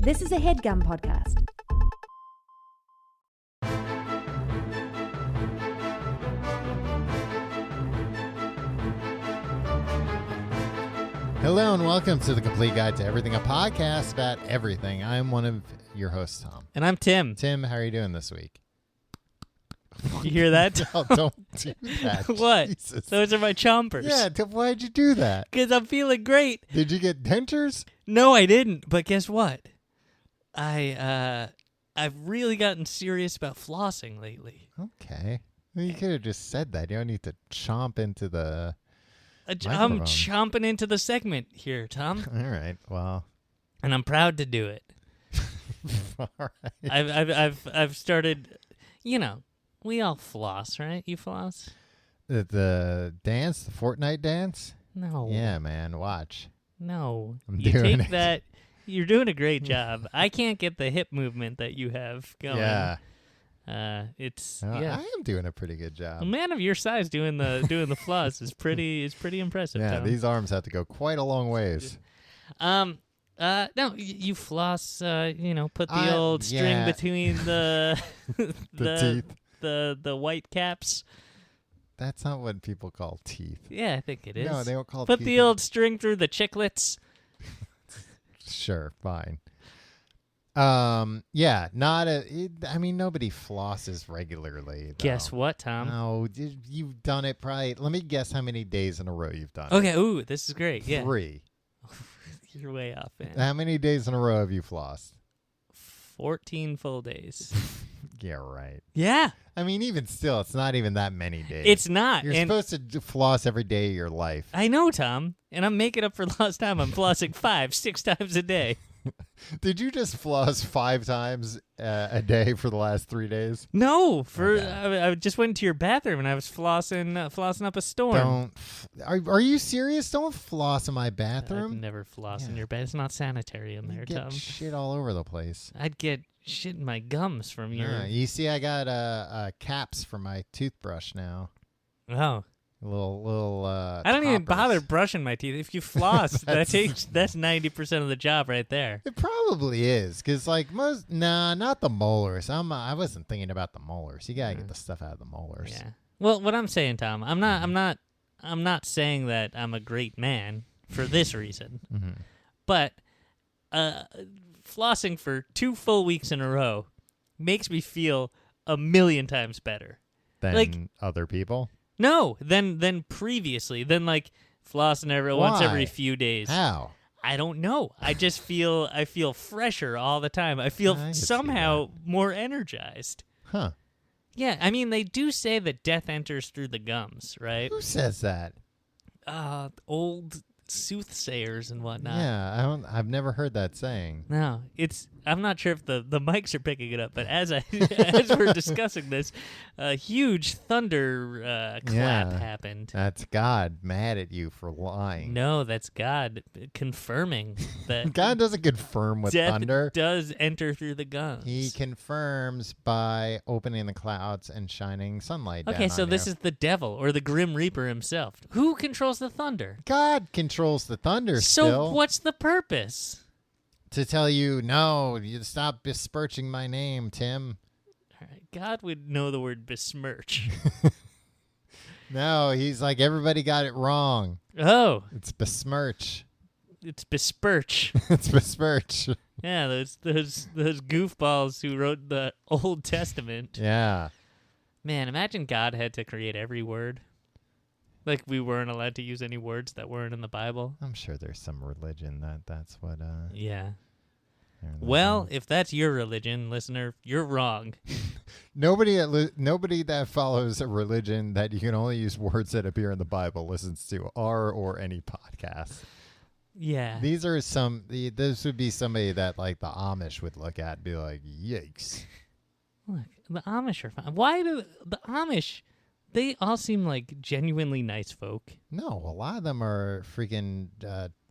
This is a HeadGum podcast. Hello and welcome to The Complete Guide to Everything, a podcast about everything. I'm one of your hosts, Tom. And I'm Tim. Tim, how are you doing this week? You hear that? Don't do that. What? Jesus. Those are my chompers. Yeah, why'd you do that? Because I'm feeling great. Did you get dentures? No, I didn't. But guess what? I've really gotten serious about flossing lately. Okay. Well, you could have just said that. You don't need to chomp into the I'm microphone. chomping into the segment here, Tom. All right. Well. And I'm proud to do it. All right. I've started, we all floss, right? You floss? The dance, the Fortnite dance? No. Yeah, man. Watch. No. I'm you doing take it. that. You're doing a great job. I can't get the hip movement that you have going. Yeah. Yeah. I am doing a pretty good job. A man of your size doing the floss is pretty impressive. Yeah, Tom. these arms have to go quite a long ways. No, you floss. Put the old string yeah. between the The teeth. the white caps. That's not what people call teeth. Yeah, I think it is. No, they don't call Put teeth. the old string through the chiclets. Sure, fine. Yeah, nobody flosses regularly. Though. Guess what, Tom? No, you've done it probably. Let me guess how many days in a row you've done it. Okay. Ooh, this is great. Yeah. 3. You're way off, man. How many days in a row have you flossed? 14 full days. Yeah, right. Yeah. I mean, even still, it's not even that many days. It's not. You're and supposed to floss every day of your life. I know, Tom, and I'm making up for lost time. I'm flossing 5-6 times a day. Did you just floss 5 times a day for the last 3 days? No, Okay. I just went into your bathroom and I was flossing up a storm. Are you serious? Don't floss in my I'd bathroom. never floss in Yeah. your bed. It's not sanitary in You there, get Tom. shit all over the place. I'd get shit in my gums from your. You see, I got caps for my toothbrush now. Oh, Little. I don't even toppers. bother brushing my teeth. If you floss, that's That's- 90% of the job right there. It probably is, because like not the molars. I wasn't thinking about the molars. You gotta get the stuff out of the molars. Yeah. Well, what I'm saying, Tom, I'm not saying that I'm a great man for this reason, Mhm. but flossing for 2 full weeks in a row makes me feel a million times better. Than Like- other people. No, than previously, than like flossing once every Why? few days. How? I don't know. I just feel fresher all the time. I feel I can see somehow more energized. Huh? Yeah, I mean they do say that death enters through the gums, right? Who says that? Old soothsayers and whatnot. Yeah, I've never heard that saying. No, I'm not sure if the mics are picking it up, but as we're discussing this, a huge thunder clap Yeah. happened. That's God mad at you for lying. No, that's God confirming that God doesn't confirm with death thunder. does enter through the gums. He confirms by opening the clouds and shining sunlight down Okay, so on this you. is the devil or the Grim Reaper himself. Who controls the thunder? God controls the thunder So still. what's the purpose? To tell you, no, you stop besmirching my name, Tim. All right, God would know the word besmirch. No, he's like, everybody got it wrong. Oh, It's besmirch. it's besmirch. It's besmirch. Yeah, those goofballs who wrote the Old Testament. Yeah. Man, imagine God had to create every word. Like we weren't allowed to use any words that weren't in the Bible. I'm sure there's some religion that's what. Yeah. they're Well, like- if that's your religion, listener, you're wrong. nobody that follows a religion that you can only use words that appear in the Bible listens to our or any podcast. Yeah. These are this would be somebody that like the Amish would look at and be like, yikes. Look, the Amish are fine. Why do the Amish? They all seem like genuinely nice folk. No, a lot of them are freaking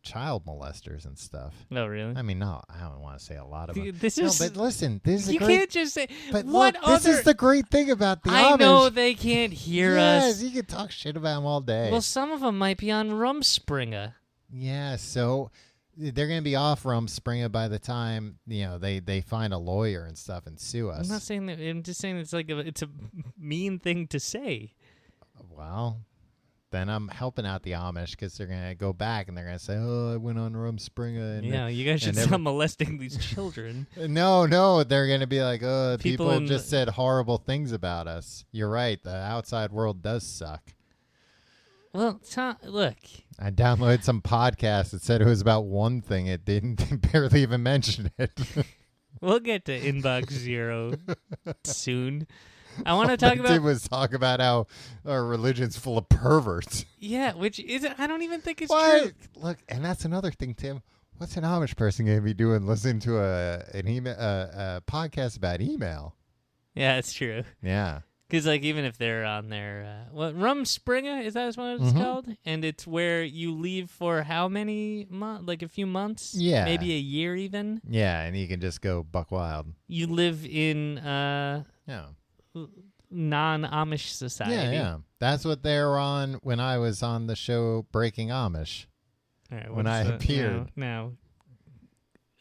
child molesters and stuff. Oh, really? I mean, no, I don't want to say a lot of them. This No, is. but listen, this is You a great. can't just say. But what look, this other? is the great thing about the I Amish. know they can't hear yes, us. you can talk shit about them all day. Well, some of them might be on Rumspringa. Yeah, so they're going to be off Rumspringa by the time they find a lawyer and stuff and sue us. I'm not saying that. I'm just saying it's a mean thing to say. Well, then I'm helping out the Amish because they're going to go back and they're going to say, "Oh, I went on Rumspringa." And yeah, you guys should stop molesting these children. No, they're going to be like, "Oh, people just said horrible things about us." You're right. The outside world does suck. Well, look. I downloaded some podcast that said it was about one thing. It didn't barely even mention it. We'll get to Inbox Zero soon. I want to talk about how our religion's full of perverts. Yeah, which is I don't even think it's true. true. Look, and that's another thing, Tim. What's an Amish person going to be doing? Listening to a podcast about email? Yeah, it's true. Yeah. Because, even if they're on their, Rumspringa, is that what it's called? And it's where you leave for how many months? Like a few months? Yeah. Maybe a year even? Yeah, and you can just go buck wild. You live in, non-Amish society. Yeah. That's what they were on when I was on the show Breaking Amish. All right, when I appeared. Now,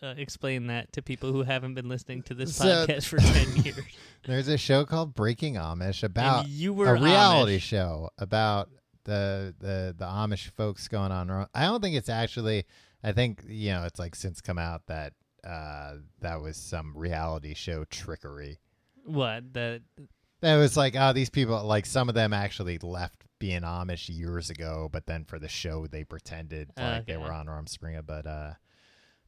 explain that to people who haven't been listening to this podcast for 10 years. There's a show called Breaking Amish about a reality Amish. show about the Amish folks going on. I don't think it's actually. I think it's since come out that that was some reality show trickery. What that was these people some of them actually left being Amish years ago, but then for the show they pretended they were on Rumspringa,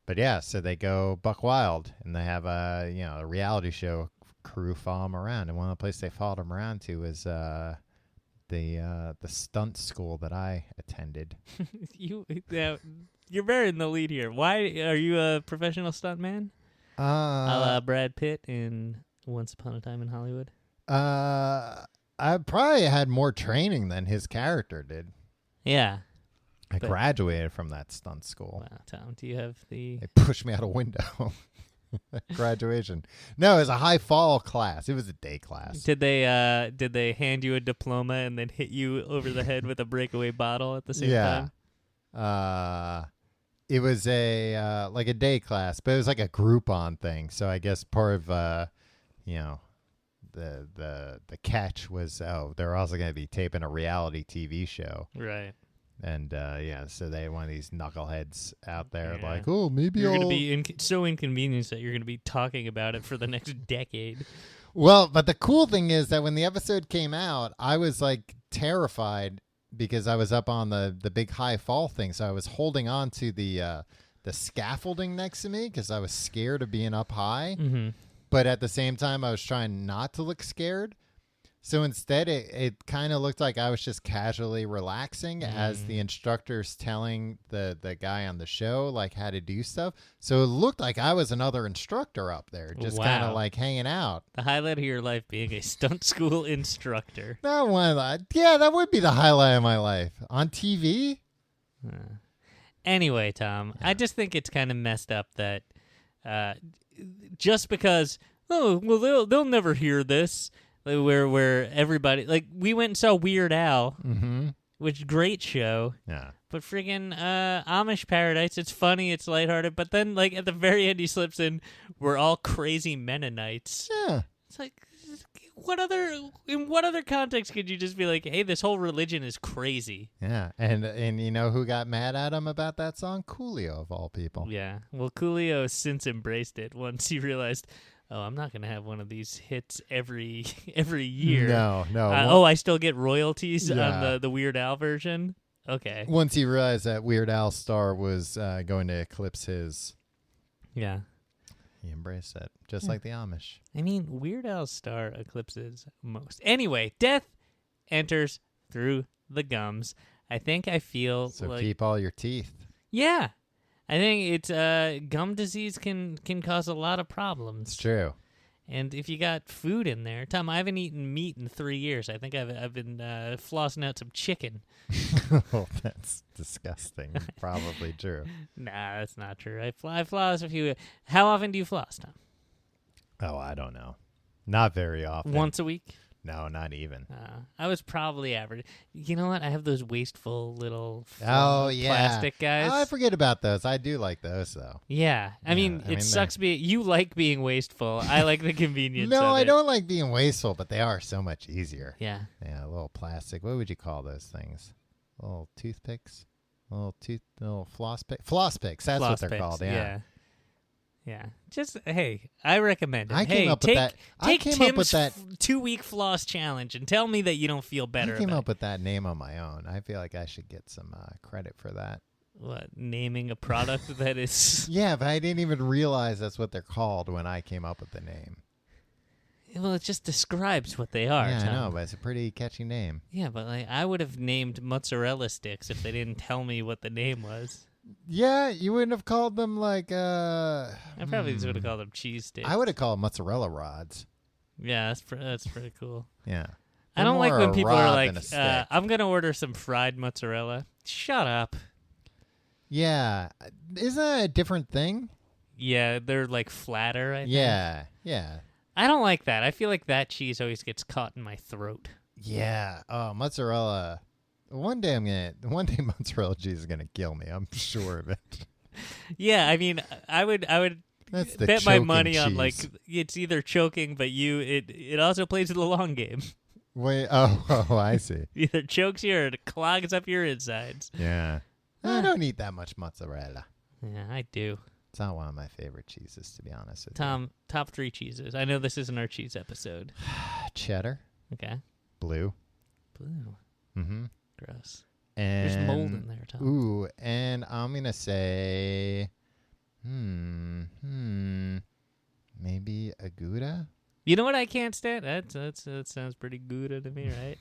But yeah, so they go buck wild, and they have a reality show crew follow them around. And one of the places they followed them around to is the stunt school that I attended. You're very in the lead here. Why are you a professional stunt man? A la Brad Pitt in Once Upon a Time in Hollywood. I probably had more training than his character did. Yeah. I graduated from that stunt school. Wow, Tom, do you have the... They pushed me out a window. Graduation. No, it was a high fall class. It was a day class. Did they hand you a diploma and then hit you over the head with a breakaway bottle at the same time? It was a day class, but it was like a Groupon thing. So I guess part of the catch was they're also going to be taping a reality TV show. Right. And so they had one of these knuckleheads out there maybe you're going to be so inconvenienced that you're going to be talking about it for the next decade. Well, but the cool thing is that when the episode came out, I was terrified because I was up on the big high fall thing. So I was holding on to the scaffolding next to me because I was scared of being up high. Mm-hmm. But at the same time, I was trying not to look scared. So instead, it kind of looked like I was just casually relaxing as the instructor's telling the guy on the show how to do stuff. So it looked like I was another instructor up there, just kind of hanging out. The highlight of your life being a stunt school instructor. Not one of that would be the highlight of my life. On TV? Anyway, Tom, I just think it's kind of messed up that just because, they'll never hear this. Where everybody we went and saw Weird Al, which great show. Yeah. But friggin' Amish Paradise, it's funny, it's lighthearted, but then at the very end he slips in, we're all crazy Mennonites. Yeah. It's in what other context could you just be hey, this whole religion is crazy? Yeah. And you know who got mad at him about that song? Coolio of all people. Yeah. Well, Coolio has since embraced it once he realized, I'm not going to have one of these hits every year. No. I still get royalties on the Weird Al version? Okay. Once he realized that Weird Al's star was going to eclipse his. Yeah. He embraced it, just like the Amish. I mean, Weird Al's star eclipses most. Anyway, death enters through the gums. I think I feel so keep all your teeth. Yeah. I think it's gum disease can cause a lot of problems. It's true. And if you got food in there, Tom, I haven't eaten meat in 3 years. I think I've been flossing out some chicken. Oh, that's disgusting. Probably true. Nah, that's not true. I floss a few. How often do you floss, Tom? Oh, I don't know. Not very often. Once a week? No, not even. I was probably average. You know what? I have those wasteful little plastic guys. Oh, I forget about those. I do like those, though. Yeah. I mean, it sucks you like being wasteful. I like the convenience No, of I it. don't like being wasteful, but they are so much easier. Yeah. Yeah, a little plastic. What would you call those things? Little toothpicks? Little floss picks. That's what they're called. Yeah. Yeah. Just, hey, I recommend it. I came up with that. Take Tim's 2-week floss challenge and tell me that you don't feel better. I came up with that name on my own. I feel like I should get some credit for that. What, naming a product that is... Yeah, but I didn't even realize that's what they're called when I came up with the name. Well, it just describes what they are. Yeah, Tom. I know, but it's a pretty catchy name. Yeah, but I would have named mozzarella sticks if they didn't tell me what the name was. Yeah, you wouldn't have called them like I probably just would have called them cheese sticks. I would have called them mozzarella rods. Yeah, that's pretty cool. Yeah. I don't like when people are like, I'm going to order some fried mozzarella. Shut up. Yeah. Isn't that a different thing? Yeah, they're like flatter, I think. Yeah. I don't like that. I feel like that cheese always gets caught in my throat. Yeah. Oh, mozzarella. One day mozzarella cheese is gonna kill me. I'm sure of it. Yeah, I mean, I would bet my money cheese. on like it's either choking, but it also plays the long game. Wait. Oh, I see. Either chokes you or it clogs up your insides. Yeah. I don't eat that much mozzarella. Yeah, I do. It's not one of my favorite cheeses, to be honest with Tom, top 3 cheeses. I know this isn't our cheese episode. Cheddar. Okay. Blue. Mm-hmm. Gross. And there's mold in there, Tom. Ooh, and I'm gonna say, maybe a Gouda. You know what I can't stand? That sounds pretty Gouda to me, right?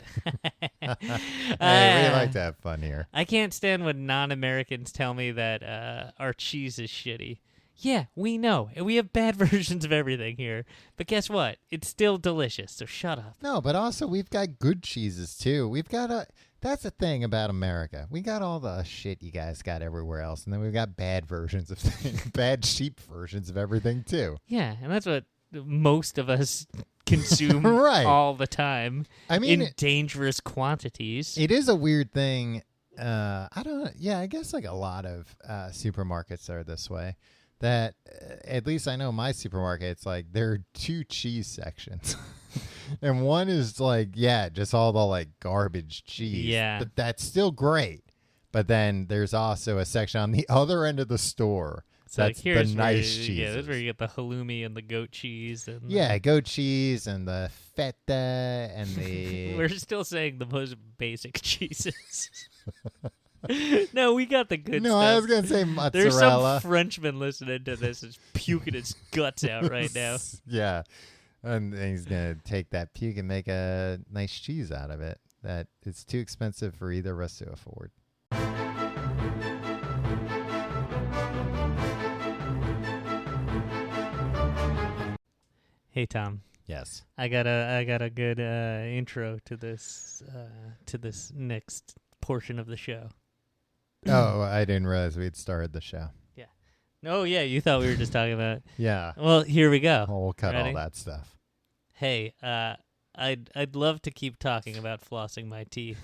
Hey, we like to have fun here. I can't stand when non-Americans tell me that our cheese is shitty. Yeah, we know. And we have bad versions of everything here. But guess what? It's still delicious, so shut up. No, but also we've got good cheeses, too. We've got that's the thing about America. We got all the shit you guys got everywhere else, and then we've got bad versions of things, bad cheap versions of everything, too. Yeah, and that's what most of us consume right. all the time. I mean, in dangerous quantities. It is a weird thing. I guess like a lot of supermarkets are this way. That at least I know my supermarket, it's like there are 2 cheese sections. And one is like, just all the like garbage cheese. Yeah. But that's still great. But then there's also a section on the other end of the store. So that's the nice cheese. Yeah, that's where you get the halloumi and the goat cheese. And goat cheese and the feta and the... We're still saying the most basic cheeses. No, we got the good stuff. No, I was going to say mozzarella. There's some Frenchman listening to this is puking his guts out right now. Yeah. And he's going to take that puke and make a nice cheese out of it. That it's too expensive for either of us to afford. Hey, Tom. Yes. I got a good intro to this next portion of the show. Oh, I didn't realize we'd started the show. Yeah. No, yeah, you thought we were just talking about. Yeah. Well, here we go. Well, we'll cut Ready? all that stuff. Hey, I'd love to keep talking about flossing my teeth,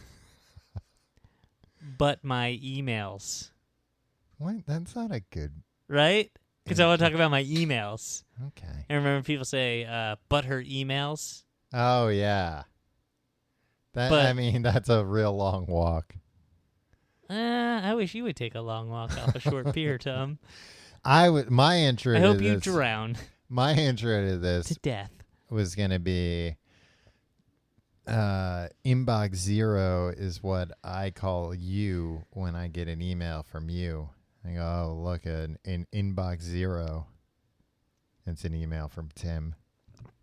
but my emails. What? That's not a good. Right? Because I want to talk about my emails. Okay. I remember people say, but her emails. Oh yeah. That's a real long walk. I wish you would take a long walk off a short pier, Tom. My intro. I hope you drown. My intro to this to death was gonna be. Inbox 0 is what I call you when I get an email from you. I go, oh, look, an inbox 0. It's an email from Tim.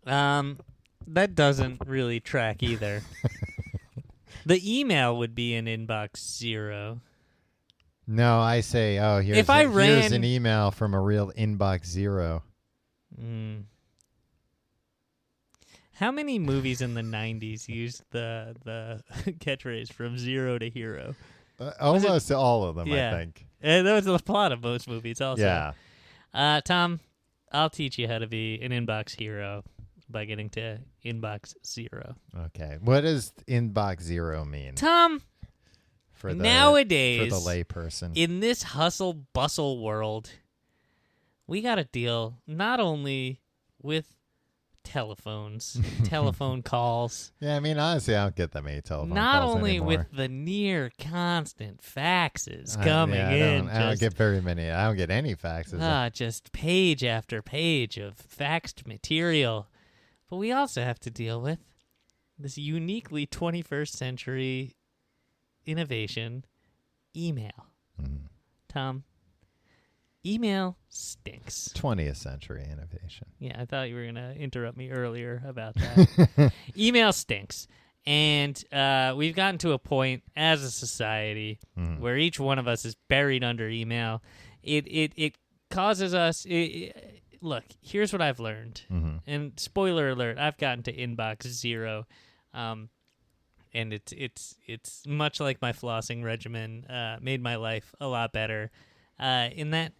That doesn't really track either. The email would be an inbox 0. No, I say, oh, here's an email from a real inbox 0. How many movies in the 90s used the catchphrase from zero to hero? Almost all of them, yeah. I think. And that was the plot of most movies also. Yeah. Tom, I'll teach you how to be an inbox hero by getting to inbox 0. Okay. What does inbox 0 mean? Tom, For the nowadays, for the layperson. in this hustle bustle world, we got to deal not only with telephones, telephone calls, Yeah, I mean, honestly, I don't get that many telephone not calls only anymore. with the near constant faxes coming yeah, in. I don't get very many. I don't get any faxes. Just page after page of faxed material. But we also have to deal with this uniquely 21st century innovation, email. Tom, email stinks. 20th century innovation. Yeah, I thought you were going to interrupt me earlier about that. Email stinks. And we've gotten to a point as a society where each one of us is buried under email. It causes us... look, here's what I've learned. And spoiler alert, I've gotten to inbox 0. And it's much like my flossing regimen made my life a lot better. In that,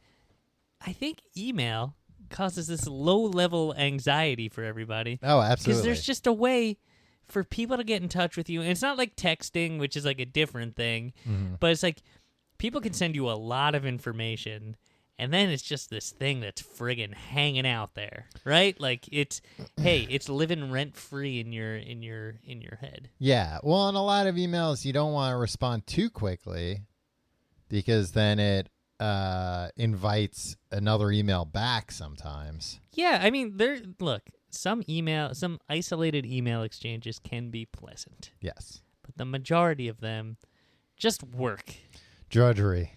I think email causes this low-level anxiety for everybody. Oh, absolutely. Because there's just a way for people to get in touch with you. And it's not like texting, which is like a different thing. But it's like people can send you a lot of information, and then it's just this thing that's friggin' hanging out there, right? Like it's living rent free in your head. Yeah. Well, in a lot of emails, you don't want to respond too quickly because then it invites another email back sometimes. Yeah, I mean, some isolated email exchanges can be pleasant. Yes. But the majority of them just work. Drudgery.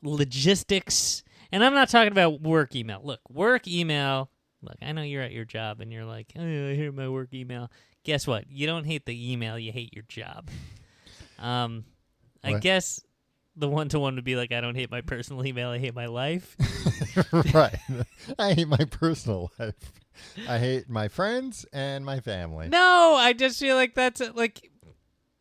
Logistics. And I'm not talking about work email. Look, work email. Look, I know you're at your job and you're like, oh, I hate my work email. Guess what? You don't hate the email. You hate your job. I guess the one-to-one would be like, I don't hate my personal email. I hate my life. Right. I hate my personal life. I hate my friends and my family. No, I just feel like that's like,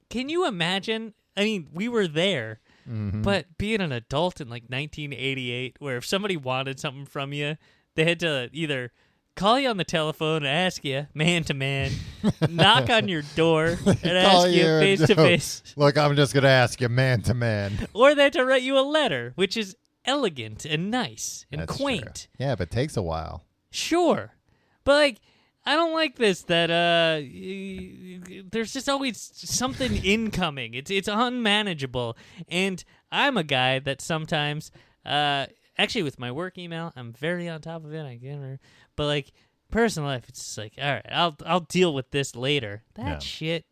can you imagine? I mean, we were there. But being an adult in like 1988, where if somebody wanted something from you, they had to either call you on the telephone and ask you man to man, knock on your door and ask you face to face. Look, I'm just gonna ask you man to man. Or they had to write you a letter, which is elegant and nice and That's quaint. True. Yeah, but it takes a while. Sure, but like, I don't like this that there's just always something incoming. It's unmanageable. And I'm a guy that sometimes actually with my work email, I'm very on top of it. I get her. But like personal life, it's just like, all right, I'll deal with this later. That shit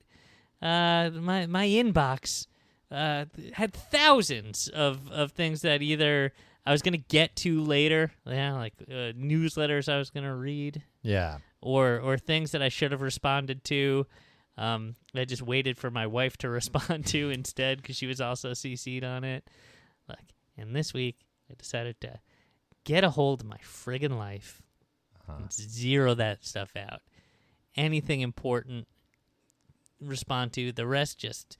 my inbox had thousands of things that either I was going to get to later, like newsletters I was going to read. Yeah. Or things that I should have responded to. I just waited for my wife to respond to instead because she was also CC'd on it. And this week, I decided to get a hold of my friggin' life and zero that stuff out. Anything important, respond to. The rest, just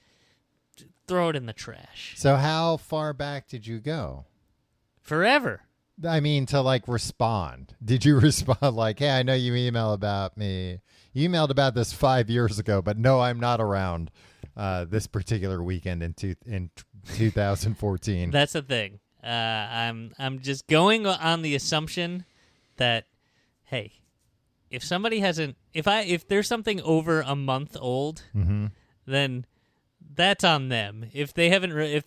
throw it in the trash. So how far back did you go? Forever. I mean, to like respond. Did you respond like, hey, I know you emailed about me. You emailed about this 5 years ago, but no, I'm not around this particular weekend in 2014. That's the thing. I'm just going on the assumption that, hey, if somebody hasn't, if there's something over a month old, then that's on them. If they haven't if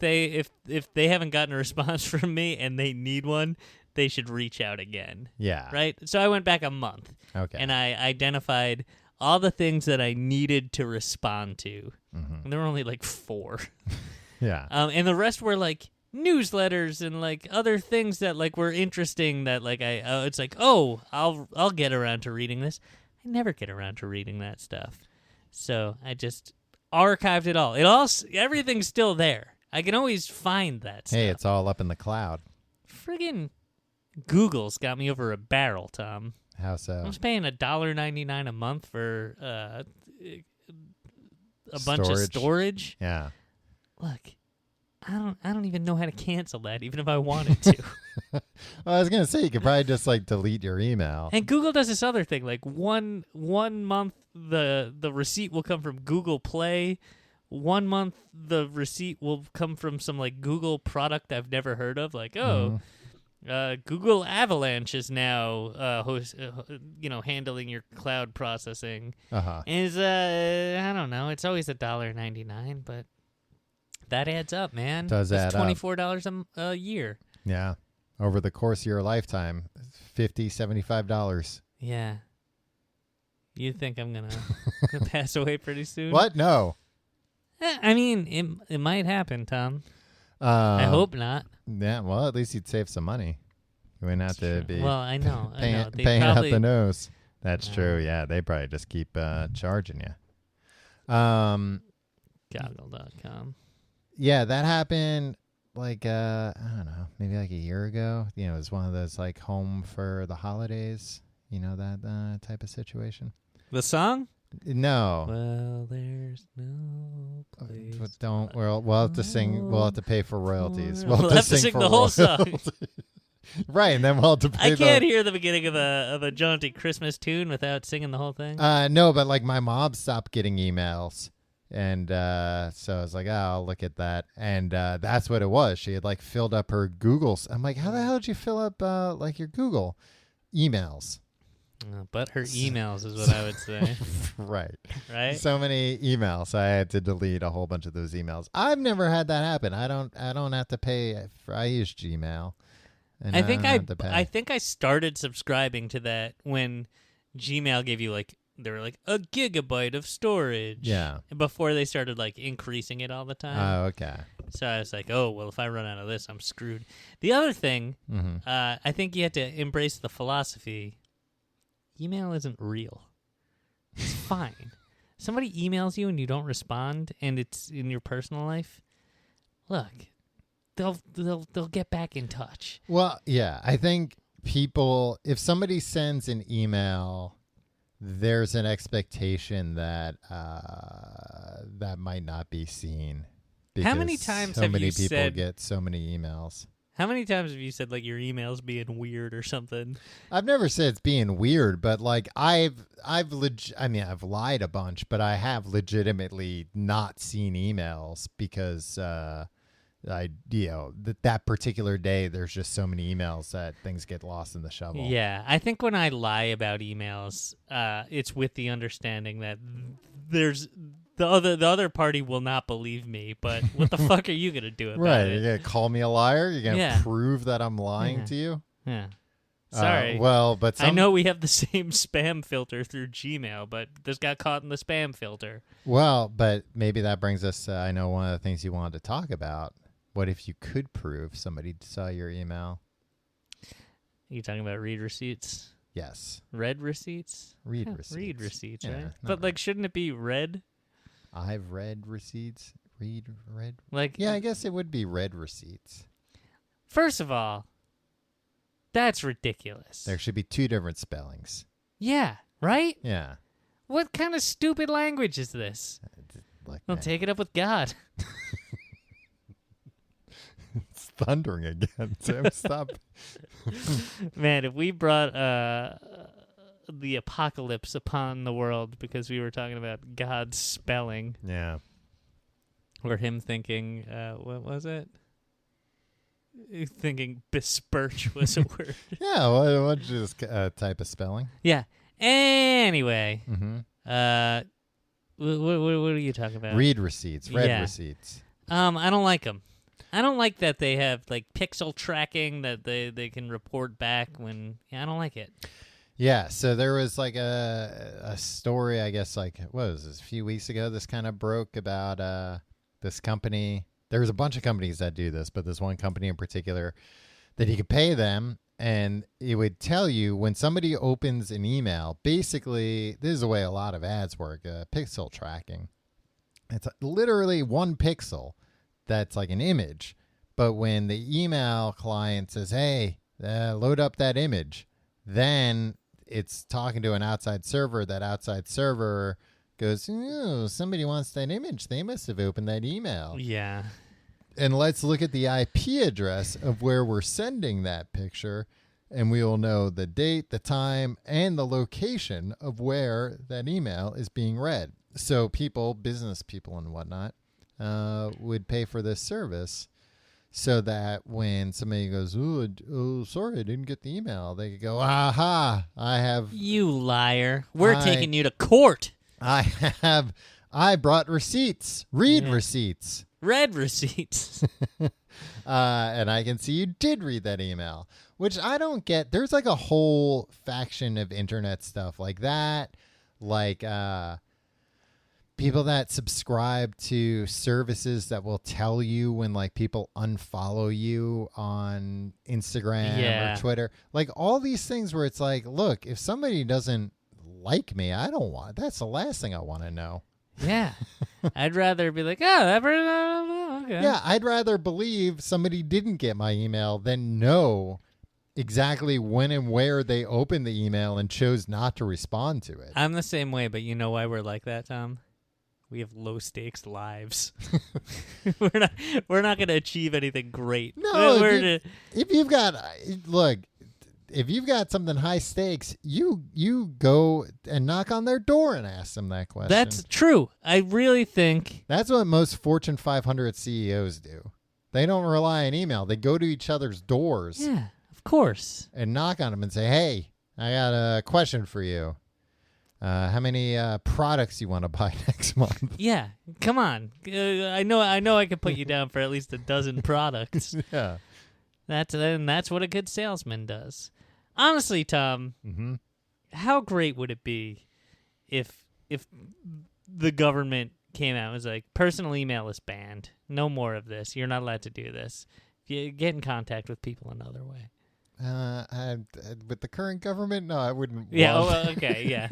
they haven't gotten a response from me and they need one, they should reach out again. Yeah. Right? So I went back a month. Okay. And I identified all the things that I needed to respond to. And there were only like 4. Yeah. And the rest were like newsletters and like other things that like were interesting that like it's like, oh, I'll get around to reading this. I never get around to reading that stuff. So I just archived it all. Everything's still there. I can always find that stuff. Hey, it's all up in the cloud. Friggin' Google's got me over a barrel, Tom. How so? I'm just paying $1.99 a month for a bunch of storage. Yeah. Look, I don't even know how to cancel that, even if I wanted to. Well, I was gonna say you could probably just like delete your email. And Google does this other thing, like one month the receipt will come from Google Play. 1 month the receipt will come from some like Google product I've never heard of. Like, Google Avalanche is now handling your cloud processing. Is I don't know. It's always $1.99, but that adds up, man. Does add up. $24 a year. Yeah, over the course of your lifetime, $50, $75. Yeah. You think I'm gonna pass away pretty soon? What? No. I mean, it might happen, Tom. I hope not. Yeah, well, at least you'd save some money. You wouldn't have to be. Well, I know. Paying out the nose. That's true. Yeah, they probably just keep charging you. Goggle.com. Yeah, that happened like I don't know, maybe like a year ago. You know, it was one of those like home for the holidays. You know, that type of situation. The song? No. Well, there's no place. But don't. We'll have to sing. We'll have to pay for royalties. We'll have to sing the whole song. Right, and then we'll have to pay. I can't hear the beginning of a jaunty Christmas tune without singing the whole thing. No, but like my mom stopped getting emails, and so I was like, I'll look at that, and that's what it was. She had like filled up her Google's. I'm like, how the hell did you fill up like your Google emails? But her emails is what I would say. Right. Right. So many emails. I had to delete a whole bunch of those emails. I've never had that happen. I don't have to pay. I use Gmail. And I think I started subscribing to that when Gmail gave you like they were like a gigabyte of storage. Yeah. Before they started like increasing it all the time. Oh, okay. So I was like, oh well, if I run out of this, I'm screwed. The other thing, I think you have to embrace the philosophy. Email isn't real. It's fine. Somebody emails you and you don't respond, and it's in your personal life. Look, they'll get back in touch. Well, yeah, I think people, if somebody sends an email, there's an expectation that that might not be seen. How many times so have many you people said, get so many emails? How many times have you said like your email's being weird or something? I've never said it's being weird, but like I've lied a bunch, but I have legitimately not seen emails because that particular day there's just so many emails that things get lost in the shovel. Yeah, I think when I lie about emails, it's with the understanding that there's the other party will not believe me, but what the fuck are you gonna do about right, it? You're gonna call me a liar? You're gonna prove that I'm lying to you? Yeah. Sorry. But I know we have the same spam filter through Gmail, but this got caught in the spam filter. Well, but maybe that brings us. I know one of the things you wanted to talk about. What if you could prove somebody saw your email? You talking about read receipts? Yes. Read receipts? Read receipts. Read receipts, yeah, right? But like, shouldn't it be read? I've read receipts. Read. Like, yeah, I guess it would be read receipts. First of all, that's ridiculous. There should be two different spellings. Yeah, right? Yeah. What kind of stupid language is this? I'll take it up with God. It's thundering again, Tim. Stop. Man, if we brought the apocalypse upon the world because we were talking about God's spelling. Yeah. Or him thinking, what was it? Thinking besperch was a word. Yeah, why don't you just type a spelling? Yeah. Anyway. Mm-hmm. What are you talking about? Read receipts. Read receipts. I don't like them. I don't like that they have like pixel tracking that they can report back when. Yeah, I don't like it. Yeah, so there was like a story, I guess, like, what was this, a few weeks ago, this kind of broke about this company. There was a bunch of companies that do this, but this one company in particular that you could pay them, and it would tell you when somebody opens an email, basically, this is the way a lot of ads work, pixel tracking. It's literally one pixel that's like an image, but when the email client says, hey, load up that image, then it's talking to an outside server. That outside server goes, oh, somebody wants that image. They must have opened that email. Yeah. And let's look at the IP address of where we're sending that picture, and we will know the date, the time, and the location of where that email is being read. So people, business people and whatnot, would pay for this service so that when somebody goes, oh, sorry, I didn't get the email, they could go, aha, I have... You liar. We're taking you to court. I brought receipts. Read receipts. Read receipts. And I can see you did read that email, which I don't get. There's like a whole faction of internet stuff like that. Like people that subscribe to services that will tell you when like people unfollow you on Instagram or Twitter. Like all these things where it's like, look, if somebody doesn't like me, that's the last thing I want to know. Yeah. I'd rather be like, oh, that person, okay. Yeah, I'd rather believe somebody didn't get my email than know exactly when and where they opened the email and chose not to respond to it. I'm the same way, but you know why we're like that, Tom? We have low stakes lives. we're not going to achieve anything great. No, if you've got something high stakes, you go and knock on their door and ask them that question. That's true. I really think that's what most Fortune 500 CEOs do. They don't rely on email. They go to each other's doors. Yeah, of course. And knock on them and say, hey, I got a question for you. How many products you want to buy next month? Yeah, come on. I know I could put you down for at least a dozen products. Yeah. That's what a good salesman does. Honestly, Tom, how great would it be if the government came out and was like, personal email is banned. No more of this. You're not allowed to do this. Get in contact with people another way. With the current government, no, I wouldn't. Yeah. Okay. Yeah.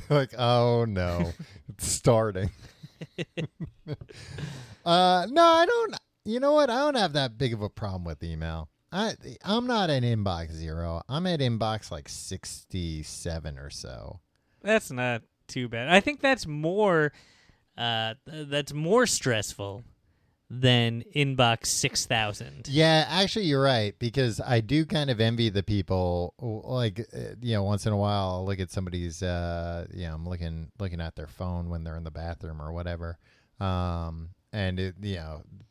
Like, oh no, it's starting. No, I don't. You know what? I don't have that big of a problem with email. I'm not at inbox 0. I'm at inbox like 67 or so. That's not too bad. I think that's more stressful than inbox 6,000. Yeah, actually, you're right, because I do kind of envy the people. Like, once in a while, I'll look at somebody's. I'm looking at their phone when they're in the bathroom or whatever. And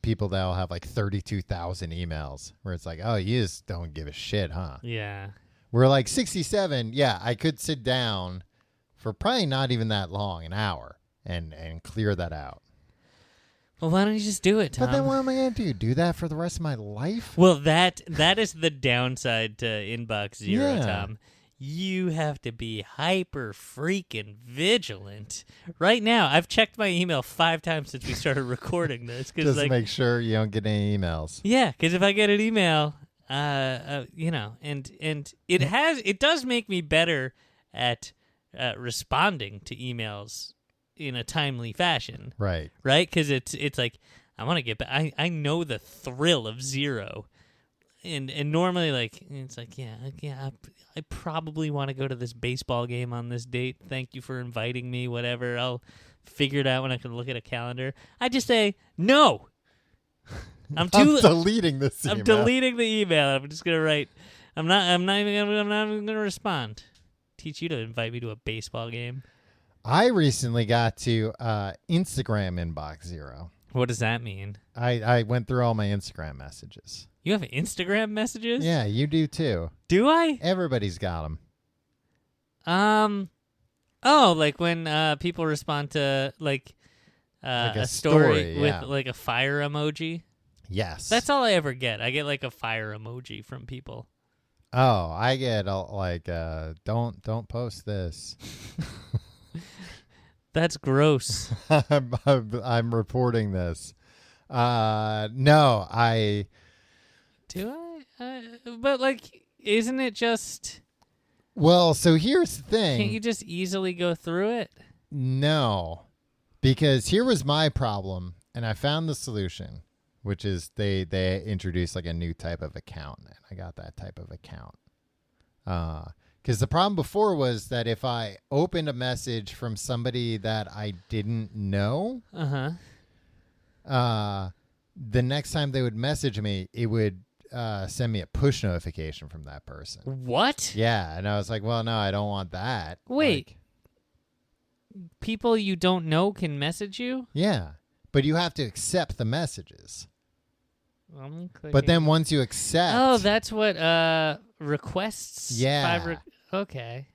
people that'll have like 32,000 emails where it's like, oh, you just don't give a shit, huh? Yeah. We're like 67. Yeah, I could sit down for probably not even that long, an hour, and clear that out. Well, why don't you just do it, Tom? But then what am I going to do? Do that for the rest of my life? Well, that is the downside to inbox 0, Yeah. Tom. You have to be hyper freaking vigilant. Right now, I've checked my email 5 times since we started recording this. Just to make sure you don't get any emails. Yeah, because if I get an email, and it does make me better at responding to emails in a timely fashion. Right. Right? Because it's like, I want to get back. I know the thrill of 0. And normally, like, it's like, I probably want to go to this baseball game on this date. Thank you for inviting me, whatever. I'll figure it out when I can look at a calendar. I just say, no. I'm deleting this email. I'm deleting the email. I'm just going to write, I'm not even going to respond. Teach you to invite me to a baseball game. I recently got to Instagram inbox 0. What does that mean? I went through all my Instagram messages. You have Instagram messages? Yeah, you do too. Do I? Everybody's got them. Oh, like when people respond to like a story with like a fire emoji? Yes. That's all I ever get. I get like a fire emoji from people. Oh, I get like don't post this. That's gross. I'm reporting this. No, I. Do I? But like, isn't it just? Well, so here's the thing. Can't you just easily go through it? No, because here was my problem, and I found the solution, which is they introduced like a new type of account, and I got that type of account. Because the problem before was that if I opened a message from somebody that I didn't know, the next time they would message me, it would send me a push notification from that person. What? Yeah, and I was like, well, no, I don't want that. Wait. Like, people you don't know can message you? yeah, but you have to accept the messages. I'm clicking. But then once you accept... Oh, that's what requests? Yeah. Okay.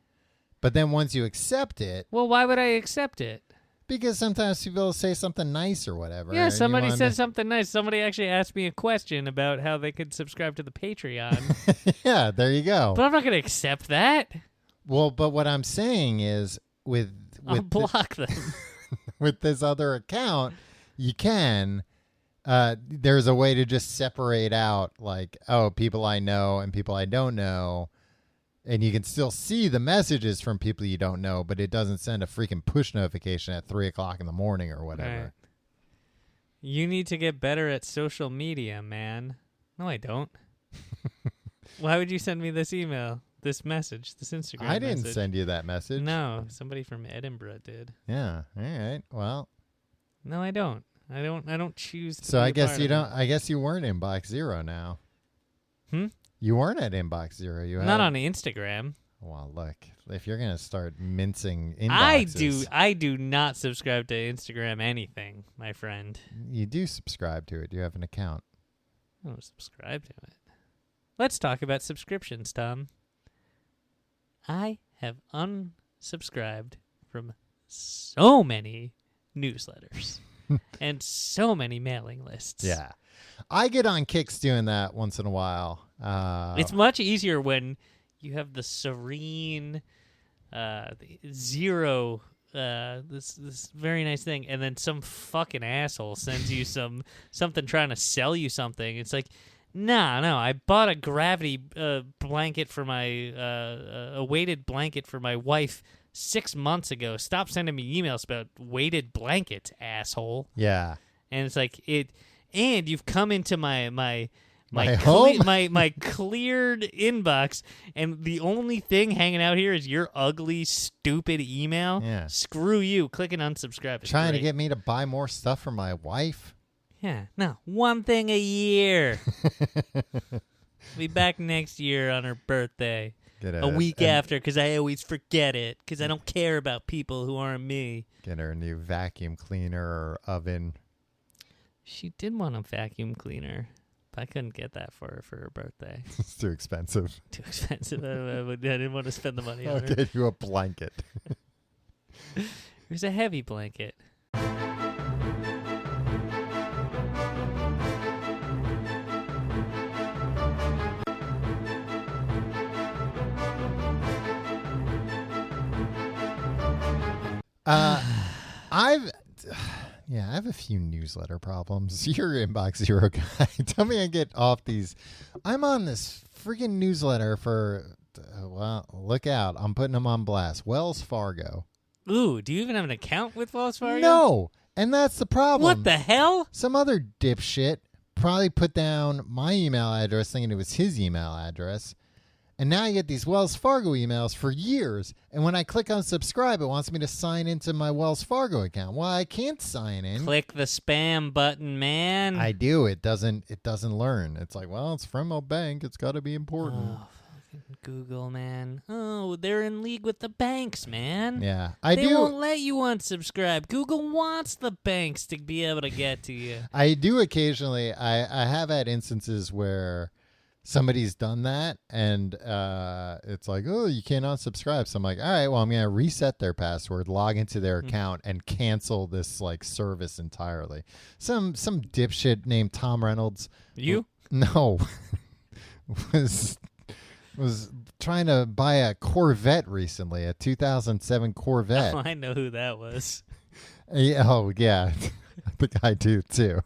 But then once you accept it... Well, why would I accept it? Because sometimes people say something nice or whatever. Yeah, and somebody you said something nice. Somebody actually asked me a question about how they could subscribe to the Patreon. Yeah, there you go. But I'm not going to accept that. Well, but what I'm saying is I'll block them. with this other account, you can... there's a way to just separate out, like, oh, people I know and people I don't know. And you can still see the messages from people you don't know, but it doesn't send a freaking push notification at 3:00 in the morning or whatever. Right. You need to get better at social media, man. No, I don't. Why would you send me this email, this message, this Instagram I didn't message? send you that message. No, somebody from Edinburgh did. Yeah. All right. Well. No, I don't. I don't choose to. So be I a guess part you of don't. it. I guess you weren't inbox zero now. Hmm? You weren't at inbox zero. You Not had, on Instagram. Well, look, if you're gonna start mincing inboxes, I do not subscribe to Instagram anything, my friend. You do subscribe to it. You have an account. I don't subscribe to it. Let's talk about subscriptions, Tom. I have unsubscribed from so many newsletters and so many mailing lists. Yeah, I get on kicks doing that once in a while. It's much easier when you have the serene zero this very nice thing, and then some fucking asshole sends you something trying to sell you something. It's like, no, I bought a gravity blanket for my a weighted blanket for my wife 6 months ago. Stop sending me emails about weighted blankets, asshole. Yeah. And it's like and you've come into my home? my cleared inbox, and the only thing hanging out here is your ugly, stupid email. Yeah. Screw you. Click and unsubscribe. It's Trying to great. get me to buy more stuff for my wife. Yeah. No. One thing a year. Be back next year on her birthday. Get A week after, because I always forget it, because I don't care about people who aren't me. Get her a new vacuum cleaner or oven. She did want a vacuum cleaner. But I couldn't get that for her birthday. It's too expensive. Too expensive. I didn't want to spend the money I'll on her. get you a blanket. It was a heavy blanket. I have a few newsletter problems. You're inbox zero guy. Tell me I get off these. I'm on this freaking newsletter for, well, look out. I'm putting them on blast. Wells Fargo. Ooh, do you even have an account with Wells Fargo? No, and that's the problem. What the hell? Some other dipshit probably put down my email address thinking it was his email address. And now I get these Wells Fargo emails for years. And when I click on subscribe, it wants me to sign into my Wells Fargo account. Well, I can't sign in. Click the spam button, man. I do. It doesn't learn. It's like, well, it's from a bank. It's got to be important. Oh, fucking Google, man. Oh, they're in league with the banks, man. Yeah, They won't let you unsubscribe. Google wants the banks to be able to get to you. I do occasionally. I have had instances where somebody's done that, and it's like, oh, you can't unsubscribe. So I'm like, all right, well, I'm going to reset their password, log into their account, and cancel this like service entirely. Some dipshit named Tom Reynolds. You? No. was trying to buy a Corvette recently, a 2007 Corvette. Oh, I know who that was. Yeah, oh, yeah. I think I do, too.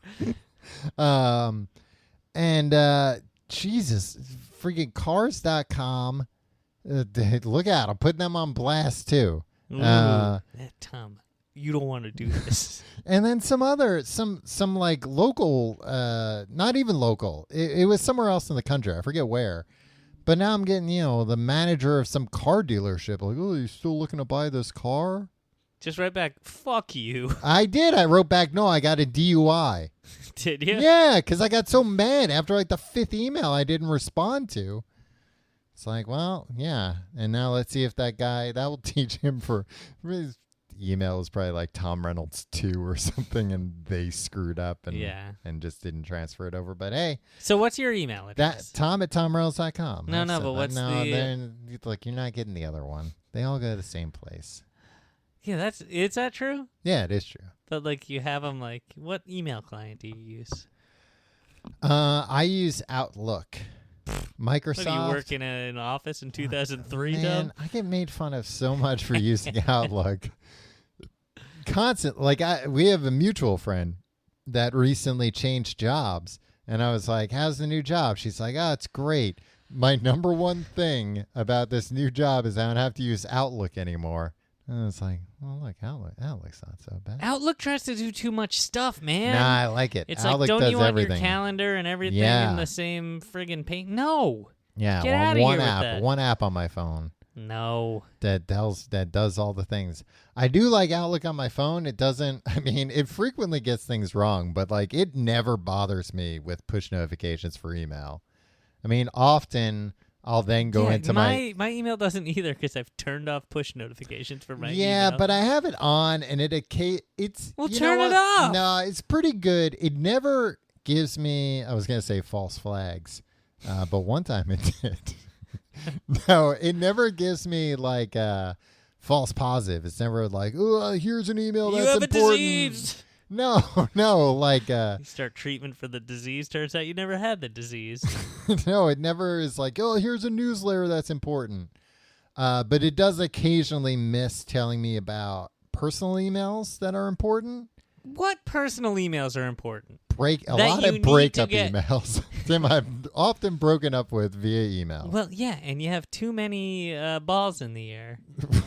Jesus, freaking cars.com. Look out. I'm putting them on blast, too. Ooh, Tom, you don't want to do this. And then some like local, not even local. It was somewhere else in the country. I forget where. But now I'm getting, the manager of some car dealership. Like, oh, you still looking to buy this car? Just write back, fuck you. I did. I wrote back, no, I got a DUI. Did you? Yeah, because I got so mad after like the 5th email I didn't respond to. It's like, well, yeah. And now let's see if that will teach him for his email is probably like Tom Reynolds 2 or something, and they screwed up and just didn't transfer it over. But hey. So what's your email address? Tom@TomReynolds.com. No, but what's look, you're not getting the other one. They all go to the same place. Yeah, is that true? Yeah, it is true. But like you have them like, what email client do you use? I use Outlook. Microsoft. What, you work in an office in 2003, man, Dub? I get made fun of so much for using Outlook. Constant. Like we have a mutual friend that recently changed jobs, and I was like, "How's the new job?" She's like, "Oh, it's great. My number one thing about this new job is I don't have to use Outlook anymore." And it's like, well, look, Outlook's not so bad. Outlook tries to do too much stuff, man. Nah, I like it. It's Outlook like, don't does you want everything. your calendar and everything in the same friggin' pane? No. Yeah, Get out of one here app, with that. one app on my phone No. that does all the things. I do like Outlook on my phone. It doesn't. I mean, it frequently gets things wrong, but like it never bothers me with push notifications for email. I mean, often I'll then go into my email doesn't either because I've turned off push notifications for my email. Yeah, but I have it on, and it's well, you turn know it what? off. No, it's pretty good. It never gives me. I was gonna say false flags, but one time it did. No, it never gives me like false positive. It's never like, oh, here's an email You that's have important. a disease. No, like you start treatment for the disease. Turns out you never had the disease. no, it never is like, oh, here's a newsletter that's important. But it does occasionally miss telling me about personal emails that are important. What personal emails are important? A lot of breakup emails. Tim, I've often broken up with via email. Well, yeah, and you have too many balls in the air.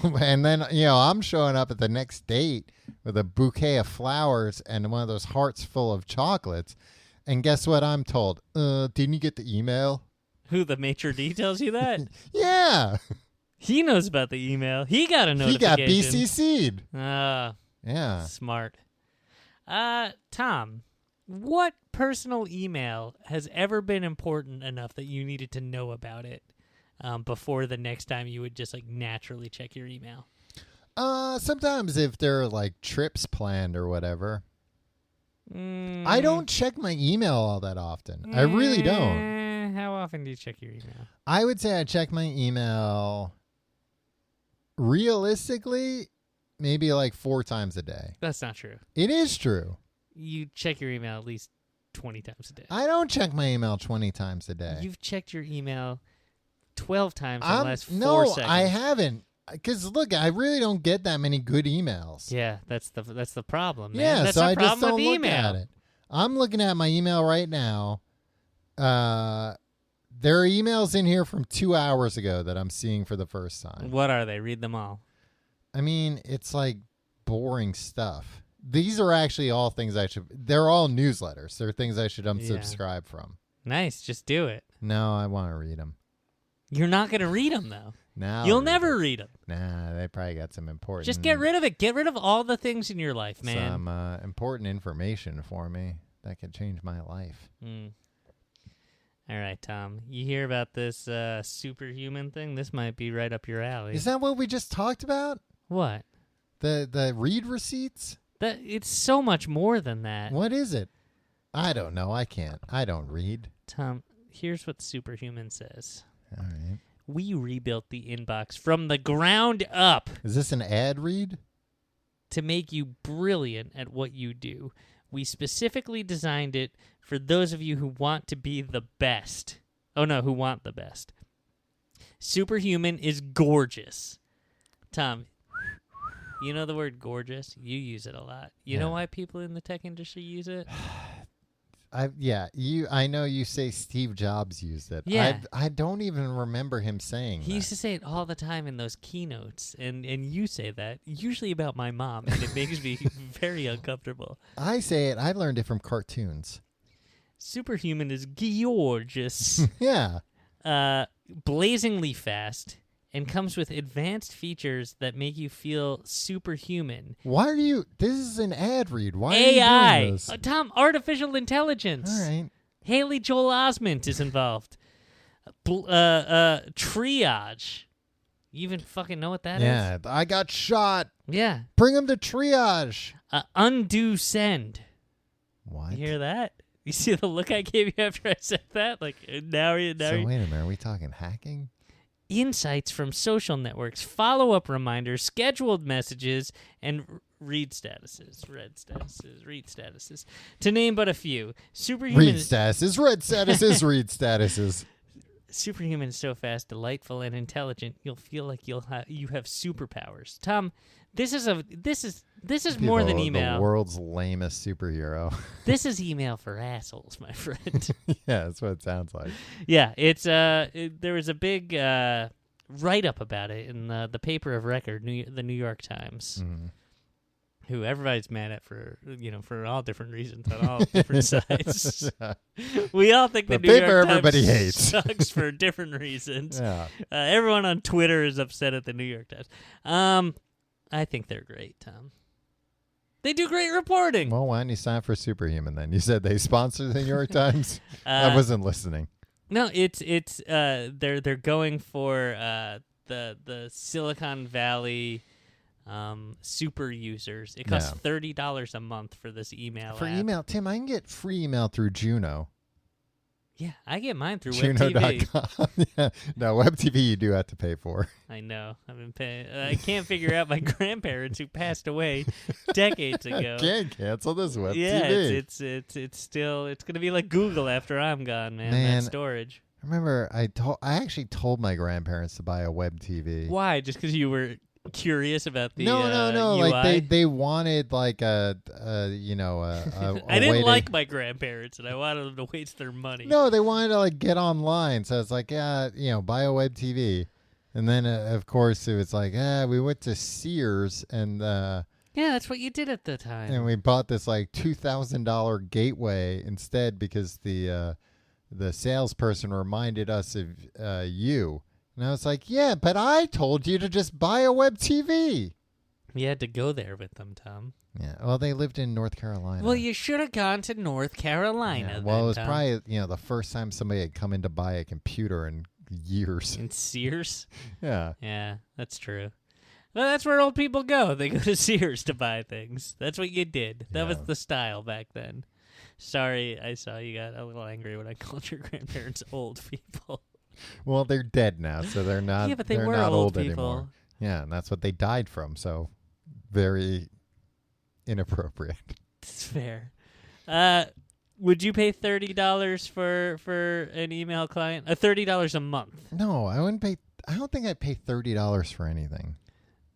And then, I'm showing up at the next date with a bouquet of flowers and one of those hearts full of chocolates. And guess what I'm told? Didn't you get the email? Who, the maitre d' tells you that? Yeah. He knows about the email. He got a notification. He got BCC'd. Yeah. Smart. Tom, what personal email has ever been important enough that you needed to know about it before the next time you would just like naturally check your email? Sometimes if there are like trips planned or whatever. I don't check my email all that often. I really don't. How often do you check your email? I would say I check my email realistically maybe like 4 times a day. That's not true. It is true. You check your email at least 20 times a day. I don't check my email 20 times a day. You've checked your email 12 times in the last 4 seconds. No, I haven't. Because look, I really don't get that many good emails. Yeah, that's the problem, man. Yeah, that's so the I just problem don't with look email. at it. I'm looking at my email right now. There are emails in here from 2 hours ago that I'm seeing for the first time. What are they? Read them all. I mean, it's like boring stuff. These are actually all things they're all newsletters. They're things I should unsubscribe from. Nice. Just do it. No, I want to read them. You're not going to read them, though. No. You'll never read them. Nah, they probably got some important. Just get rid of it. Get rid of all the things in your life, man. Some important information for me that could change my life. All right, Tom. You hear about this superhuman thing? This might be right up your alley. Is that what we just talked about? What? The read receipts? It's so much more than that. What is it? I don't know. I can't. I don't read. Tom, here's what Superhuman says. All right. We rebuilt the inbox from the ground up. Is this an ad read? To make you brilliant at what you do. We specifically designed it for those of you who want to be the best. Oh, no, who want the best. Superhuman is gorgeous. Tom, you know the word gorgeous? You use it a lot. You know why people in the tech industry use it? I know you say Steve Jobs used it. Yeah. I don't even remember him saying He used to say it all the time in those keynotes, and you say that, usually about my mom, and it makes me very uncomfortable. I say it. I learned it from cartoons. Superhuman is gorgeous. Yeah. Blazingly fast, and comes with advanced features that make you feel superhuman. Why are you? This is an ad read. Why AI. are you doing this? Tom, artificial intelligence. All right. Haley Joel Osment is involved. Triage. You even fucking know what that is? Yeah, I got shot. Yeah. Bring him to triage. Undo send. What? You hear that? You see the look I gave you after I said that? Like, now wait a minute. Are we talking hacking? Insights from social networks, follow-up reminders, scheduled messages, and read statuses, read statuses. To name but a few. Superhuman. Read statuses, read statuses, read statuses. Superhuman is so fast, delightful, and intelligent. You'll feel like you have superpowers. Tom, this is more than email. The world's lamest superhero. This is email for assholes, my friend. Yeah, that's what it sounds like. Yeah, it's there was a big write-up about it in the paper of record, the New York Times. Mm. Who everybody's mad at for all different reasons on all different sides. We all think the New paper York everybody Times hates. sucks for different reasons. Yeah. Everyone on Twitter is upset at the New York Times. I think they're great, Tom. They do great reporting. Well, why don't you sign for Superhuman then? You said they sponsor the New York Times. I wasn't listening. No, it's they're going for the Silicon Valley. Super users. It costs $30 a month for this email. For app. email, Tim, I can get free email through Juno. Yeah, I get mine through WebTV. Juno.com. Yeah. No, WebTV you do have to pay for. I know. I've been paying. I can't figure out my grandparents who passed away decades ago. Can't cancel this WebTV. Yeah, it's still gonna be like Google after I'm gone, man. That storage. I remember I actually told my grandparents to buy a WebTV. Why? Just because you were curious about the no. UI? Like they wanted like a I didn't like my grandparents, and I wanted them to waste their money. No, they wanted to like get online, so it's like buy a web TV, and then of course it was like we went to Sears and yeah, that's what you did at the time, and we bought this like $2,000 gateway instead because the salesperson reminded us of you. And I was like, yeah, but I told you to just buy a web TV. You had to go there with them, Tom. Yeah. Well, they lived in North Carolina. Well, you should have gone to North Carolina. Yeah. Well, then, it was Tom. probably the first time somebody had come in to buy a computer in years. In Sears? Yeah. Yeah, that's true. Well, that's where old people go. They go to Sears to buy things. That's what you did. That was the style back then. Sorry, I saw you got a little angry when I called your grandparents old people. Well, they're dead now, so they're not. Yeah, but they they're were not old old people. anymore. Yeah, and that's what they died from. So, very inappropriate. It's fair. Would you pay $30 for an email client? $30 a month? No, I wouldn't pay. I don't think I'd pay $30 for anything.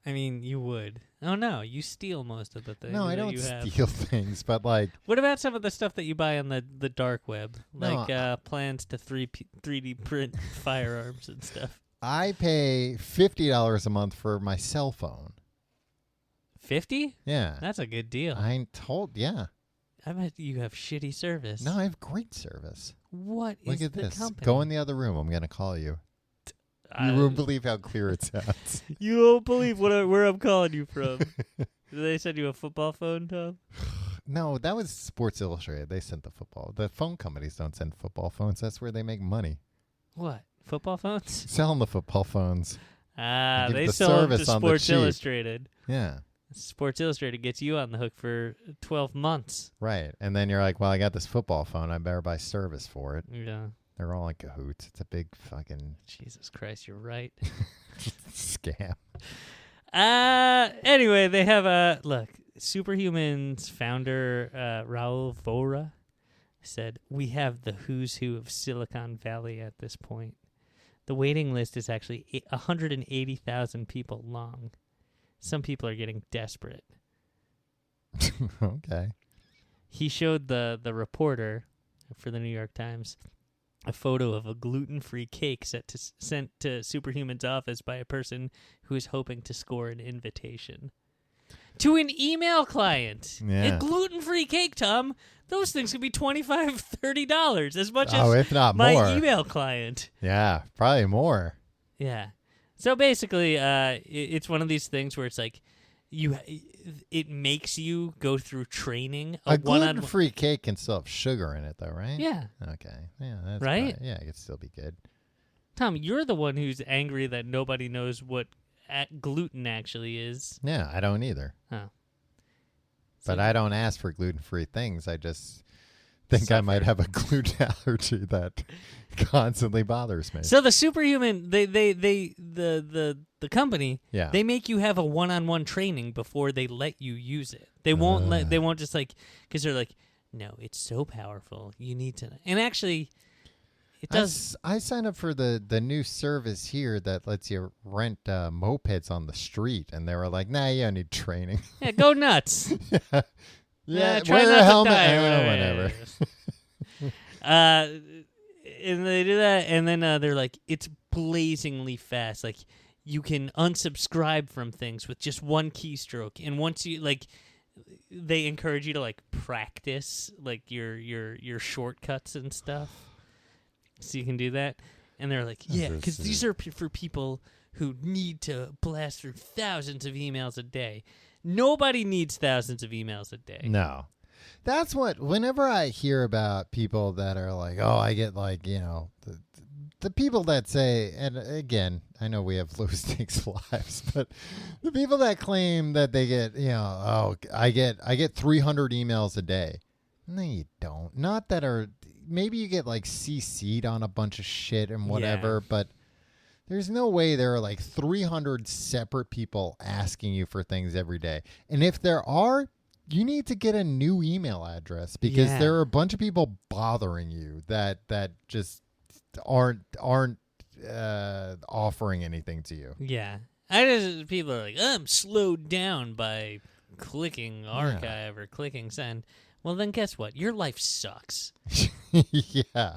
I mean, you would. Oh no, you steal most of the things. No, I don't steal things, but like. What about some of the stuff that you buy on the dark web, like No, plans to 3D print firearms and stuff? I pay $50 a month for my cell phone. 50? Yeah, That's a good deal. I'm told. Yeah. I bet you have shitty service. No, I have great service. What Look is at the this. company? Go in the other room. I'm gonna call you. You won't believe how clear it sounds. You won't believe where I'm calling you from. Did they send you a football phone, Tom? No, that was Sports Illustrated. They sent the football. The phone companies don't send football phones. That's where they make money. What? Football phones? Selling the football phones. They the sell them to service on the Sports cheap. Illustrated. Yeah. Sports Illustrated gets you on the hook for 12 months. Right. And then you're like, well, I got this football phone. I better buy service for it. Yeah. They're all in cahoots. It's a big fucking Jesus Christ, you're right. scam. Anyway, they have a look. Superhuman's founder Raul Vora said, "We have the who's who of Silicon Valley at this point. The waiting list is actually 180,000 people long. Some people are getting desperate." Okay. He showed the reporter for the New York Times a photo of a gluten-free cake sent to Superhuman's office by a person who is hoping to score an invitation to an email client. Yeah. A gluten-free cake, Tom. Those things could be $25, $30 as much as if not my more. email client. Yeah, probably more. Yeah. So basically, it's one of these things where it's like it makes you go through training. A gluten-free cake can still have sugar in it, though, right? Yeah. Okay. Yeah. That's right. Yeah, it could still be good. Tom, you're the one who's angry that nobody knows what gluten actually is. Yeah, I don't either. Oh. But I don't ask for gluten-free things. I just think I might have a gluten allergy that constantly bothers me. So the Superhuman, the company, yeah, they make you have a one-on-one training before they let you use it. They won't just like, because they're like, no, it's so powerful. You need to, and actually, it does. I signed up for the new service here that lets you rent mopeds on the street, and they were like, nah, you don't need training. Yeah, go nuts. yeah, try wear not a helmet. to die whatever. And they do that, and then they're like, it's blazingly fast. Like, you can unsubscribe from things with just one keystroke. And once you, like, they encourage you to, like, practice, like, your shortcuts and stuff. So you can do that. And they're like, yeah, because these are for people who need to blast through thousands of emails a day. Nobody needs thousands of emails a day. No. That's what, whenever I hear about people that are like, oh, I get like, you know, the people that say, and again, I know we have low stakes lives, but the people that claim that they get, you know, oh, I get 300 emails a day. No, you don't. Not that are, maybe you get like CC'd on a bunch of shit and whatever, but there's no way there are like 300 separate people asking you for things every day. And if there are, you need to get a new email address because there are a bunch of people bothering you that just aren't offering anything to you. Yeah. People are like, I'm slowed down by clicking archive or clicking send. Well, then guess what? Your life sucks. Yeah.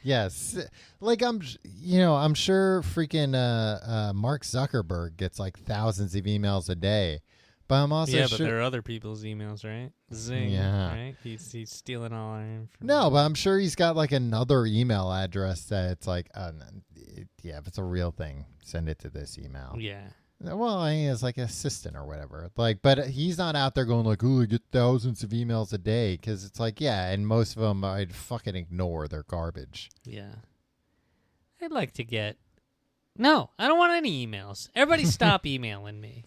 Yes. Like I'm sure freaking Mark Zuckerberg gets like thousands of emails a day. But I'm also but there are other people's emails, right? Zing, right? He's stealing all our information. No, but I'm sure he's got like another email address that it's like, if it's a real thing, send it to this email. Yeah. Well, he has like an assistant or whatever. Like, but he's not out there going like, oh, I get thousands of emails a day because it's like, yeah, and most of them I'd fucking ignore. They're garbage. Yeah. I'd like to get. No, I don't want any emails. Everybody stop emailing me.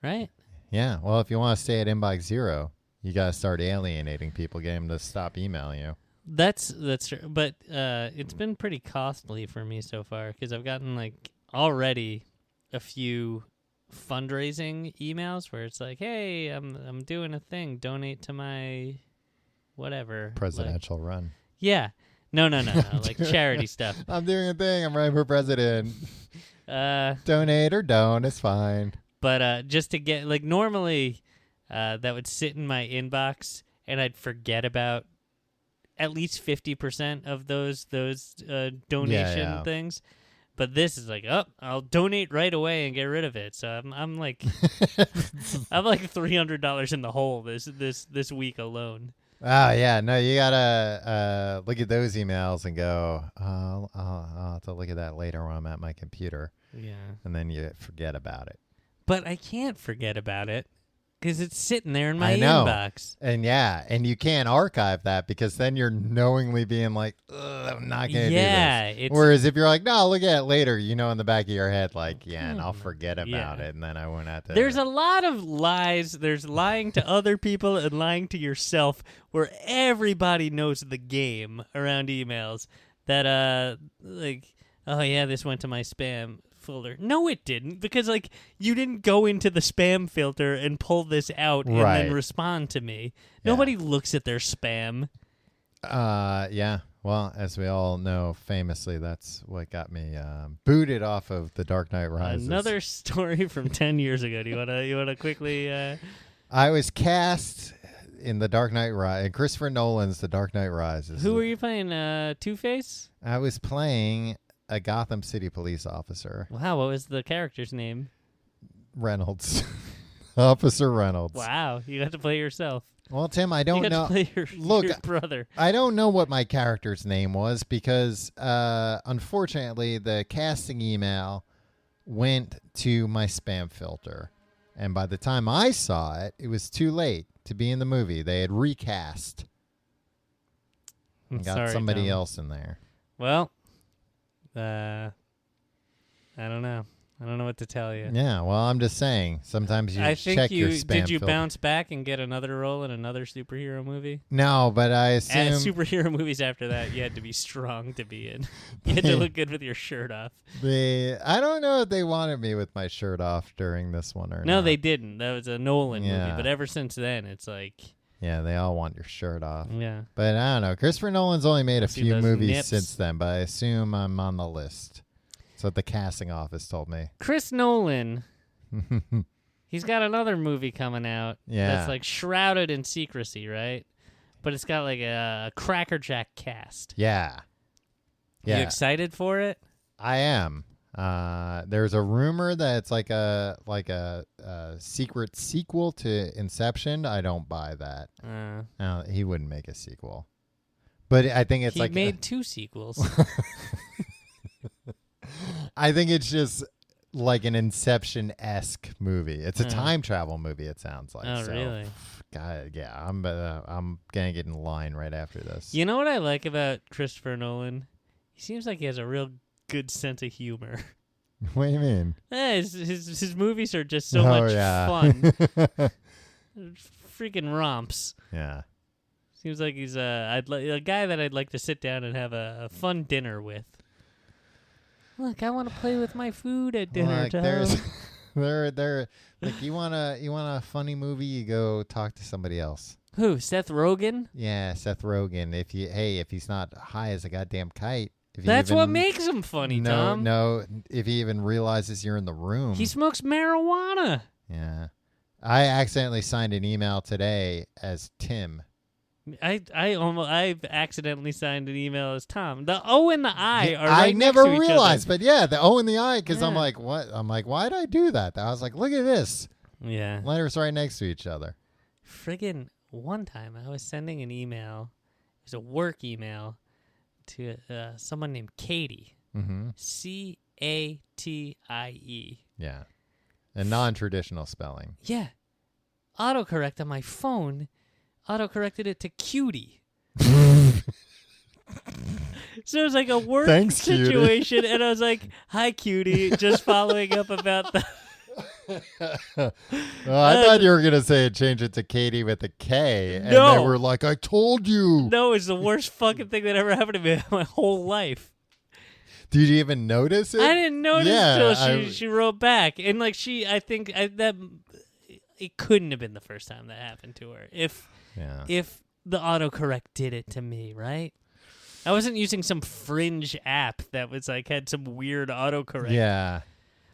Right? Yeah. Well, if you want to stay at inbox zero, you got to start alienating people, get them to stop emailing you. That's true. But it's been pretty costly for me so far because I've gotten like already a few fundraising emails where it's like, hey, I'm doing a thing. Donate to my whatever. Presidential run. Yeah. No. Like charity stuff. I'm doing a thing. I'm running for president. Donate or don't. It's fine. But just to get, like, normally that would sit in my inbox and I'd forget about at least 50% of those donation things. But this is like, I'll donate right away and get rid of it. So I'm like, I'm like $300 in the hole this week alone. Oh, yeah. No, you got to look at those emails and go, I'll have to look at that later when I'm at my computer. Yeah. And then you forget about it. But I can't forget about it because it's sitting there in my inbox. And you can't archive that because then you're knowingly being like, I'm not going to do this. Whereas if you're like, no, I'll look at it later, you know, in the back of your head, like, and I'll forget about it. And then I went out there. There's a lot of lies. There's lying to other people and lying to yourself where everybody knows the game around emails that, like, oh, yeah, this went to my spam folder. No, it didn't, because like you didn't go into the spam filter and pull this out and then respond to me. Yeah. Nobody looks at their spam. Yeah. Well, as we all know, famously, that's what got me booted off of The Dark Knight Rises. Another story from 10 years ago. Do you wanna quickly? I was cast in The Dark Knight Rises, Christopher Nolan's The Dark Knight Rises. Who were you playing? Two-Face? I was playing a Gotham City police officer. Wow, what was the character's name? Reynolds. Officer Reynolds. Wow, you got to play yourself. Well, Tim, I don't know. To play your brother. I don't know what my character's name was because, unfortunately, the casting email went to my spam filter. And by the time I saw it, it was too late to be in the movie. They had recast. And got somebody else in there. Well, I don't know. I don't know what to tell you. Yeah, well, I'm just saying. Sometimes you check your spam Did you filter. bounce back and get another role in another superhero movie? No, but I assume... And superhero movies after that, you had to be strong to be in. You had to look good with your shirt off. I don't know if they wanted me with my shirt off during this one or not. No, they didn't. That was a Nolan movie. Yeah. But ever since then, it's like... Yeah, they all want your shirt off. Yeah. But I don't know. Christopher Nolan's only made a few movies nips. since then, but I assume I'm on the list. That's what the casting office told me. Chris Nolan, he's got another movie coming out that's like shrouded in secrecy, right? But it's got like a crackerjack cast. Yeah. You excited for it? I am. There's a rumor that it's like a secret sequel to Inception. I don't buy that. No, he wouldn't make a sequel. But I think it's he made 2 sequels. I think it's just like an Inception-esque movie. It's a time travel movie, it sounds like. Oh, so, really? God, yeah. I'm gonna get in line right after this. You know what I like about Christopher Nolan? He seems like he has a real good sense of humor. What do you mean? His movies are just so much fun. Freaking romps. Yeah. Seems like he's a guy that I'd like to sit down and have a fun dinner with. Look, I want to play with my food at dinner time. There. Like you want a funny movie, you go talk to somebody else. Who? Seth Rogen? Yeah, Seth Rogen. If he's not high as a goddamn kite. That's what makes him funny, Tom. No, if he even realizes you're in the room. He smokes marijuana. Yeah. I accidentally signed an email today as Tim. I've accidentally signed an email as Tom. The O and the I are I right never next to each realized, other. but yeah, the O and the I, because I'm like, what? I'm like, why did I do that? I was like, look at this. Yeah. Letters right next to each other. Friggin' one time I was sending an email. It was a work email to someone named Katie. Mm-hmm. Catie. Yeah. A non-traditional spelling. Yeah. Autocorrect on my phone autocorrected it to cutie. So it was like a work situation, and I was like, "Hi, cutie," just following up about the. I thought you were gonna say change it to Katie with a K, and No. they were like, "I told you." No, it's the worst fucking thing that ever happened to me my whole life. Did you even notice it? I didn't notice until she wrote back, and like that it couldn't have been the first time that happened to her. If the autocorrect did it to me, right? I wasn't using some fringe app that was like had some weird autocorrect. Yeah.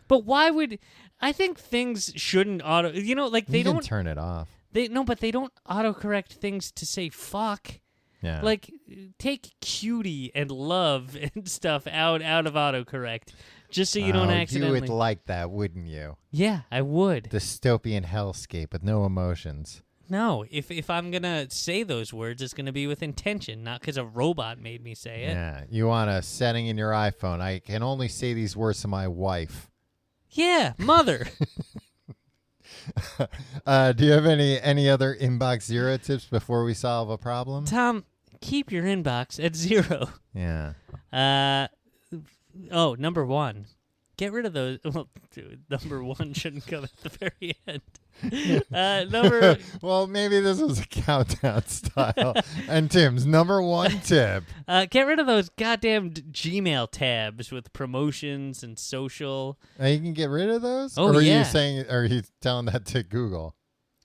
But why would I think things shouldn't auto? You know, like they don't turn it off. But they don't autocorrect things to say fuck. Yeah. Like take cutie and love and stuff out of autocorrect, just so you don't accidentally. You would like that, wouldn't you? Yeah, I would. Dystopian hellscape with no emotions. No, if I'm gonna say those words, it's gonna be with intention, not because a robot made me say it. Yeah, you want a setting in your iPhone. I can only say these words to my wife. Yeah, mother. Do you have any other Inbox Zero tips before we solve a problem? Tom, keep your inbox at 0. Yeah. Number 1. Get rid of those. Well, dude, number 1 shouldn't come at the very end. Well, maybe this was a countdown style. And Tim's number 1 tip. Get rid of those goddamn Gmail tabs with promotions and social. You can get rid of those? Oh, or yeah. Are you telling that to Google?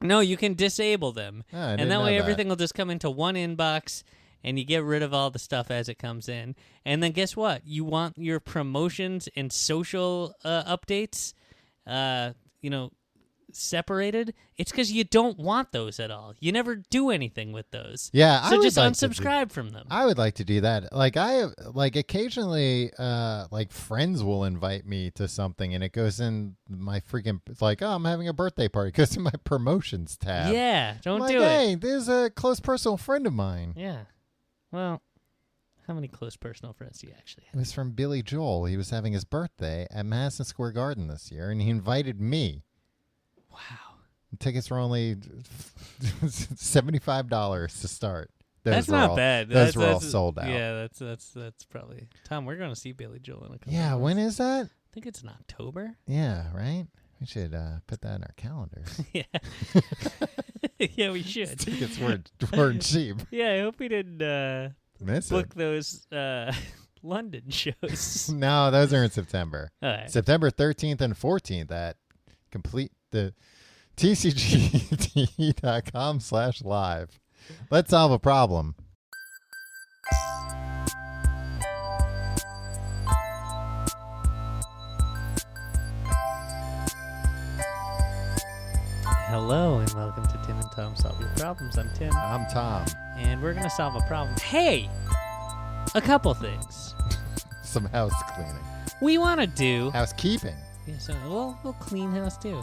No, you can disable them. And that way everything will just come into one inbox, and you get rid of all the stuff as it comes in. And then guess what? You want your promotions and social updates, separated. It's because you don't want those at all. You never do anything with those. Yeah, so just unsubscribe from them. I would like to do that. Like occasionally, friends will invite me to something, and it goes in my freaking I'm having a birthday party. It goes in my promotions tab. Yeah, don't do it. it. Hey, there's a close personal friend of mine. Yeah. Well, How many close personal friends do you actually It have? was from Billy Joel. He was having his birthday at Madison Square Garden this year, and he invited me. Wow. Tickets were only $75 to start. That's not bad. Those were all sold out. Yeah, that's probably Tom. We're going to see Billy Joel in a couple. Yeah, of when months. is that? I think it's in October. Yeah, right. We should put that in our calendars. Yeah. Yeah, we should. Tickets weren't cheap. Yeah, I hope we didn't Miss book it. those London shows. No, those are in September. All right. September 13th and 14th at the tcgt.com/live. Let's solve a problem. Hello and welcome to Tim and Tom Solve Your Problems. I'm Tim, I'm Tom. and we're gonna solve a problem. Hey, a couple things Some house cleaning. we want to do. Housekeeping. Yeah, so we'll clean house too.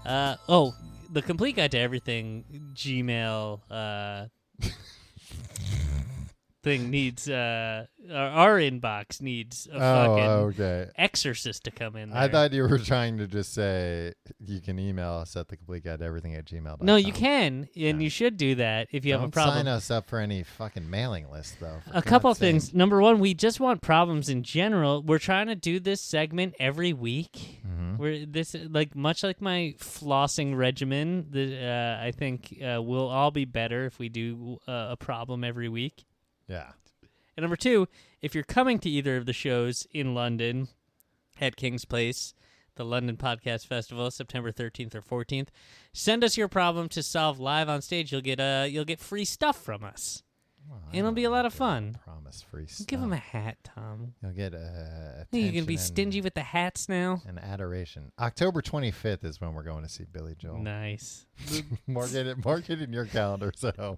The complete guide to everything Gmail thing needs our inbox needs a fucking Okay. exorcist to come in there. I thought you were trying to just say you can email us at thecompleteguideeverything@gmail.com. No, you can, and Yeah. you should do that if you have a Don't problem. sign us up for any fucking mailing list, though. A couple of things. Number one, we just want problems in general. We're trying to do this segment every week. We're much like my flossing regimen. I think we'll all be better if we do a problem every week. Yeah. And number two, if you're coming to either of the shows in London at King's Place, the London Podcast Festival, September 13th or 14th, send us your problem to solve live on stage. You'll get free stuff from us. Well, And it'll be a lot of fun. Promise free stuff. Give them a hat, Tom. You'll get You can be attention stingy with the hats now. and adoration. October 25th is when we're going to see Billy Joel. Nice. Mark it in your calendars at home.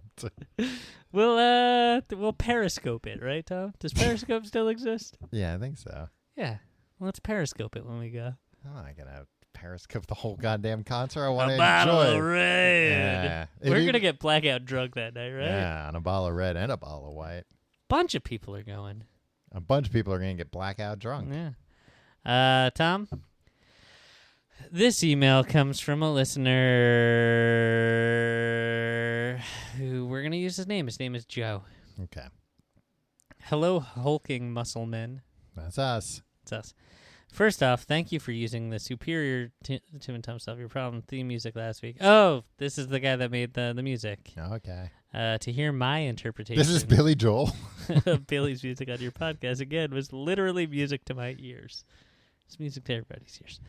We'll Periscope it, right, Tom? Does Periscope still exist? Yeah, I think so. Yeah. Let's Periscope it when we go. I'm not gonna Periscope the whole goddamn concert. I want to A bottle enjoy of it. red. Yeah. If We're you- gonna get blackout drunk that night, right? Yeah, and a bottle of red and a bottle of white. Bunch of people are going. A bunch of people are gonna get blackout drunk. Yeah. Tom, this email comes from a listener who we're going to use his name. His name is Joe. Okay, Hello, hulking muscle men. that's us. It's us. First off, thank you for using the superior Tim and Tom Solve Your Problem theme music last week. Oh, this is the guy that made the music. Okay, To hear my interpretation this is Billy Joel. of Billy's music on your podcast, again, was literally music to my ears. It's music to everybody's ears.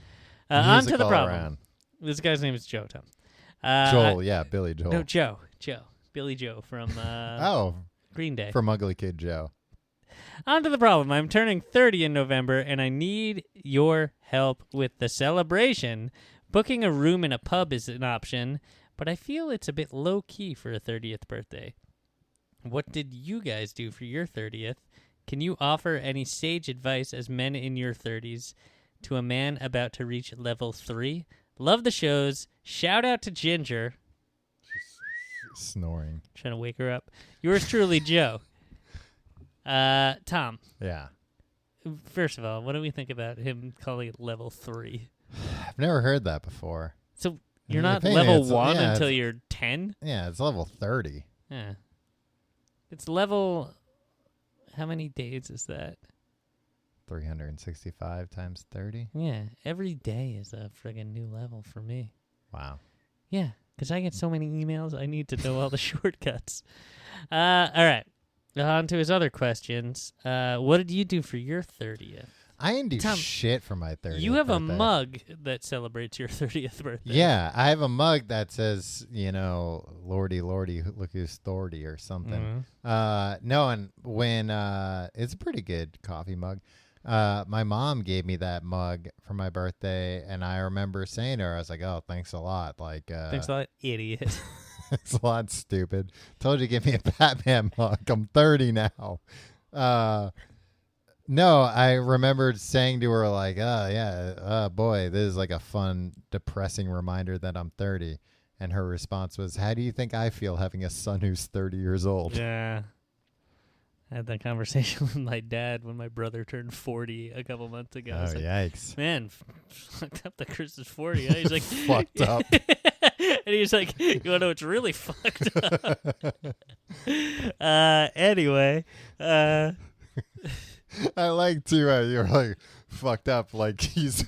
On Music to the all problem. around. This guy's name is Joe, Tom. Joel, yeah, Billy Joel. No, Joe. Billy Joe from Oh, Green Day. from Ugly Kid Joe. On to the problem. I'm turning 30 in November, and I need your help with the celebration. Booking a room in a pub is an option, but I feel it's a bit low-key for a 30th birthday. What did you guys do for your 30th? Can you offer any sage advice as men in your 30s to a man about to reach level 3? Love the shows. Shout out to Ginger. Snoring. Trying to wake her up. Yours truly, Joe. Tom, Yeah. first of all, what do we think about him calling it level 3? I've never heard that before. So you're I not think level it's- 1 yeah, until it's- you're 10? Yeah, it's level 30. Yeah. It's level... How many days is that? 365 times 30. Yeah, every day is a friggin' new level for me. Wow. Yeah, because I get so many emails, I need to know all the shortcuts. All right. On to his other questions. What did you do for your 30th? I didn't do Tom, shit for my 30th You have birthday. a mug that celebrates your 30th birthday. Yeah, I have a mug that says, Lordy, Lordy, look who's Thordy or something. Mhm. No, and when it's a pretty good coffee mug. My mom gave me that mug for my birthday, and I remember saying to her, I was like, "Oh, thanks a lot." Like, Thanks a lot, idiot. thanks a lot, stupid. Told you to give me a Batman mug. I'm 30 now. No, I remembered saying to her like, "Oh yeah, boy, this is like a fun, depressing reminder that I'm 30." And her response was, "How do you think I feel having a son who's 30 years old?" Yeah. I had that conversation with my dad when my brother turned 40 a couple months ago. Oh, Like, yikes. man, fucked up that Chris is 40. Huh? He's like, Fucked up. and he's like, you want to know what's really fucked up? Anyway. I like to, you're like, fucked up, like he's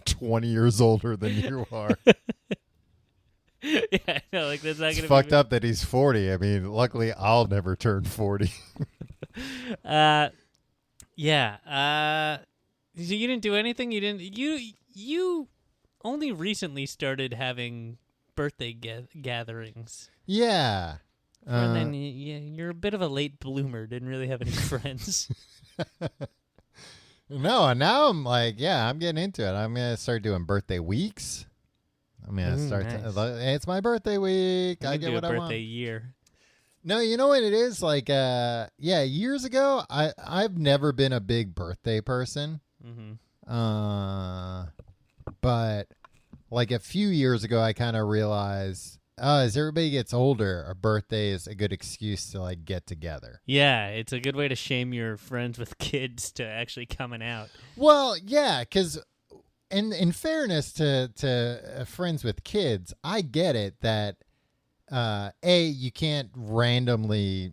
20 years older than you are. Yeah, I know, like that's not It's gonna fucked be up that he's 40. I mean, luckily I'll never turn 40. Yeah. So you didn't do anything? You only recently started having birthday gatherings. Yeah. And then you're a bit of a late bloomer. Didn't really have any friends. No, now I'm like, yeah, I'm getting into it. I'm going to start doing birthday weeks. I'm going to start. Nice. It's my birthday week. I get do what a I birthday want. year. No, you know what it is? Like, years ago, I've never been a big birthday person. Mm-hmm. But like a few years ago, I kind of realized, as everybody gets older, a birthday is a good excuse to like get together. Yeah, it's a good way to shame your friends with kids to actually coming out. Well, yeah, because in fairness to friends with kids, I get it that you can't randomly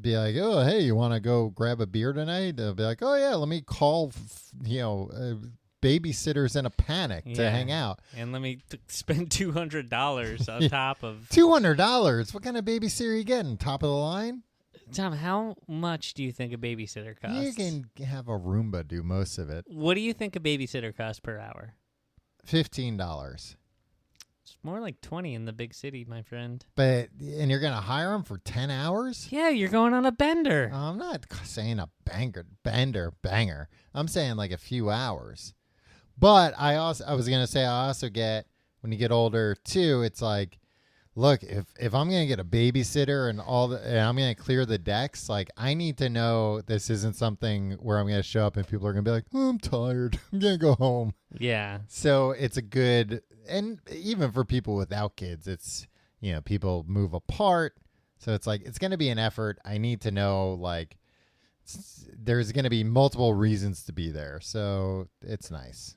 be like, oh, hey, you want to go grab a beer tonight? They'll be like, oh yeah, let me call babysitters in a panic to hang out, and let me spend $200 on top of $200. What kind of babysitter are you getting? Top of the line? Tom, how much do you think a babysitter costs? You can have a Roomba do most of it. What do you think a babysitter costs per hour? $15. It's more like 20 in the big city, my friend. And you're gonna hire them for 10 hours? Yeah, you're going on a bender. I'm not saying a banger. I'm saying like a few hours. But I was gonna say I also get, when you get older too, it's like, look, if I'm gonna get a babysitter and I'm gonna clear the decks, like I need to know this isn't something where I'm gonna show up and people are gonna be like, oh, I'm tired, I'm gonna go home. Yeah. So it's a good, and even for people without kids, it's, people move apart. So it's like, it's gonna be an effort. I need to know, like, there's gonna be multiple reasons to be there. So it's nice.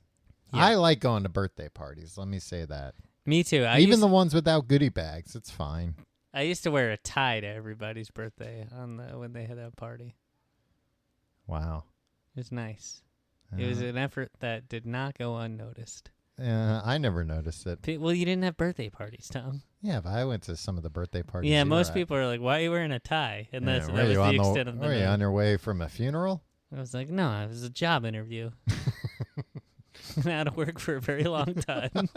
Yeah. I like going to birthday parties. Let me say that. Me too. Even the ones without goodie bags, it's fine. I used to wear a tie to everybody's birthday when they had that party. Wow. It was nice. It was an effort that did not go unnoticed. I never noticed it. Well, you didn't have birthday parties, Tom. Yeah, but I went to some of the birthday parties. Yeah, most people are like, why are you wearing a tie? And that was the extent of the Were you on your way from a funeral? I was like, no, it was a job interview. I had to work for a very long time.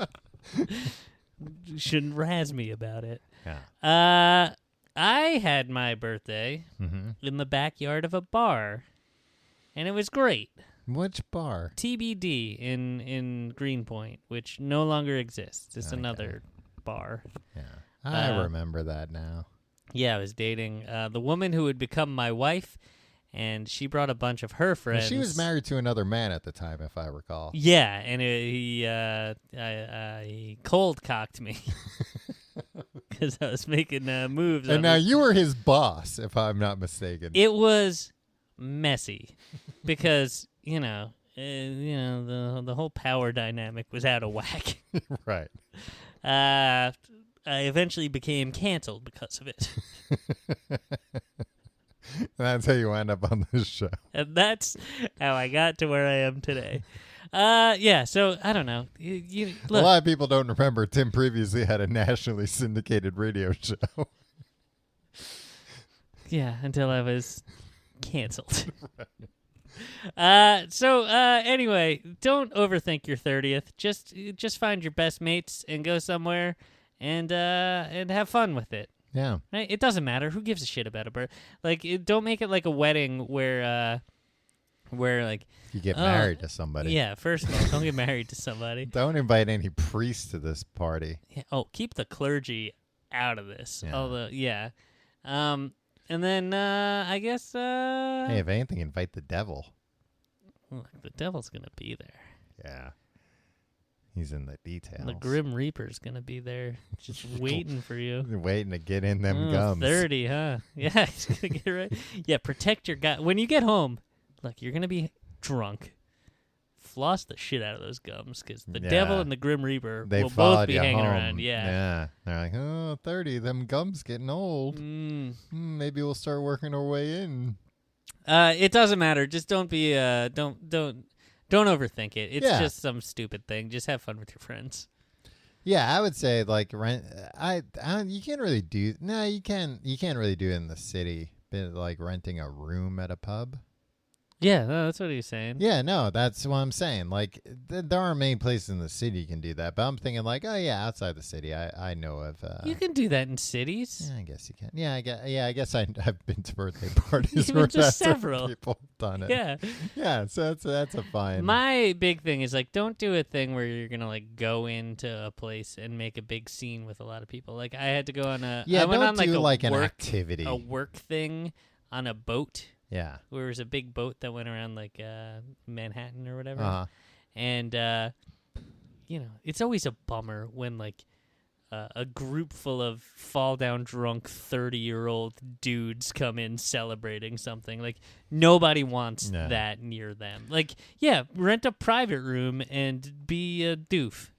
You shouldn't razz me about it. Yeah. I had my birthday in the backyard of a bar, and it was great. Which bar? TBD in Greenpoint, which no longer exists. It's another bar. Yeah, I remember that now. Yeah, I was dating the woman who would become my wife, and she brought a bunch of her friends. She was married to another man at the time, if I recall. Yeah, and he cold cocked me because I was making moves. And now you were his boss, if I'm not mistaken. It was messy because the whole power dynamic was out of whack. Right. I eventually became canceled because of it. That's how you end up on this show. And that's how I got to where I am today. Yeah, so I don't know. Look, a lot of people don't remember Tim previously had a nationally syndicated radio show. Yeah, until I was canceled. Anyway, don't overthink your 30th. Just find your best mates and go somewhere and have fun with it. Yeah. Right? It doesn't matter. Who gives a shit about a birth? Like, don't make it like a wedding where like you get married to somebody. Yeah, first of all, don't get married to somebody. Don't invite any priests to this party. Yeah, keep the clergy out of this. Yeah. Although, yeah. And then I guess hey, if anything, invite the devil. Look, the devil's gonna be there. Yeah. He's in the details. The Grim Reaper's gonna be there, just waiting for you. Waiting to get in them gums. 30, huh? Yeah, he's gonna get right. Yeah, protect your guy. When you get home, look, you're gonna be drunk. Floss the shit out of those gums, because the devil and the Grim Reaper will both be hanging around. Yeah. They're like, oh, 30, them gums getting old. Maybe we'll start working our way in. It doesn't matter. Just don't be don't overthink it. It's just some stupid thing. Just have fun with your friends. Yeah, I would say like rent. You can't really do. No, you can't really do it in the city. Like renting a room at a pub. Yeah, no, that's what he's saying. Yeah, no, that's what I'm saying. Like, there aren't many places in the city you can do that. But I'm thinking like, oh yeah, outside the city, I know of. You can do that in cities. Yeah, I guess you can. Yeah, I guess I've been to birthday parties where that's several people have done it. Yeah, yeah. So that's a fine. My big thing is like, don't do a thing where you're gonna like go into a place and make a big scene with a lot of people. Like I had to go on a I went don't on like do a an work, activity, a work thing on a boat. Yeah. There was a big boat that went around like Manhattan or whatever. Uh-huh. And, it's always a bummer when like a group full of fall down drunk 30-year-old dudes come in celebrating something. Like nobody wants that near them. Like, yeah, rent a private room and be a doof.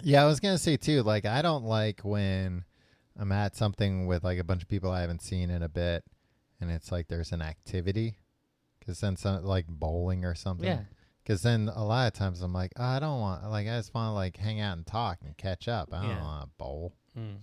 Yeah, I was going to say too, like I don't like when I'm at something with like a bunch of people I haven't seen in a bit. And it's like there's an activity, because then some like bowling or something. Yeah. Because then a lot of times I'm like, oh, I don't want, like, I just want to like hang out and talk and catch up. I don't want to bowl. I'm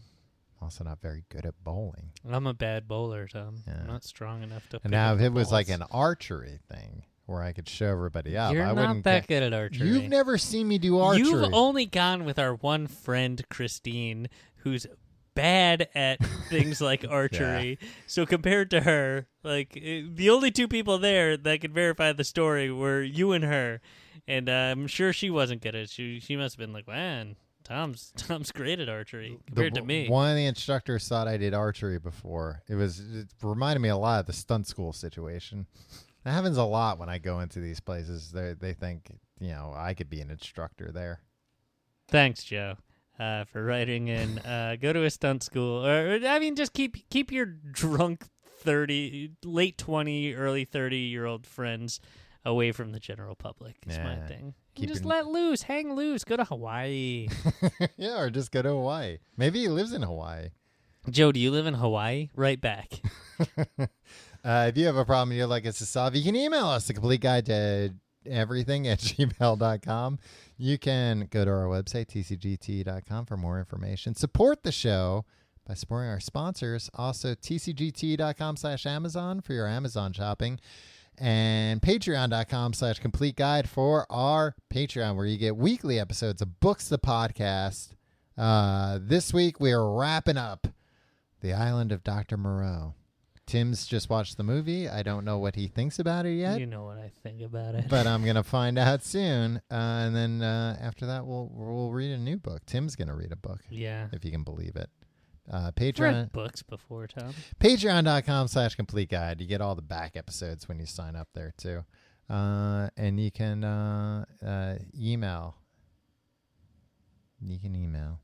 also not very good at bowling. I'm a bad bowler, Tom. Yeah. I'm not strong enough to. And now if it was like an archery thing where I could show everybody up, You're I not wouldn't that good at archery. You've never seen me do archery. You've only gone with our one friend, Christine, who's bad at things like archery. Yeah. So compared to her, like the only two people there that could verify the story were you and her, and I'm sure she wasn't good at it. She must have been like, man, Tom's great at archery compared to me. One of the instructors thought I did archery before. It reminded me a lot of the stunt school situation. That happens a lot when I go into these places. They think I could be an instructor there. Thanks, Joe. For writing in, go to a stunt school, or I mean, just keep your drunk 30, late 20, early 30-year-old friends away from the general public. Is my thing. Just let loose, hang loose, go to Hawaii. Yeah, or just go to Hawaii. Maybe he lives in Hawaii. Joe, do you live in Hawaii? Right back. If you have a problem you'd like us to solve, you can email us, the complete guide to everything at gmail.com. You can go to our website, tcgt.com, for more information. Support the show by supporting our sponsors. Also, tcgt.com/Amazon for your Amazon shopping. And patreon.com/complete guide for our Patreon, where you get weekly episodes of Books the Podcast. This week, we are wrapping up The Island of Dr. Moreau. Tim's just watched the movie. I don't know what he thinks about it yet. You know what I think about it. But I'm going to find out soon. And then after that, we'll read a new book. Tim's going to read a book. Yeah. If you can believe it. Patreon. Read books before, Tom. Patreon.com/complete guide. You get all the back episodes when you sign up there, too. And you can email. You can email.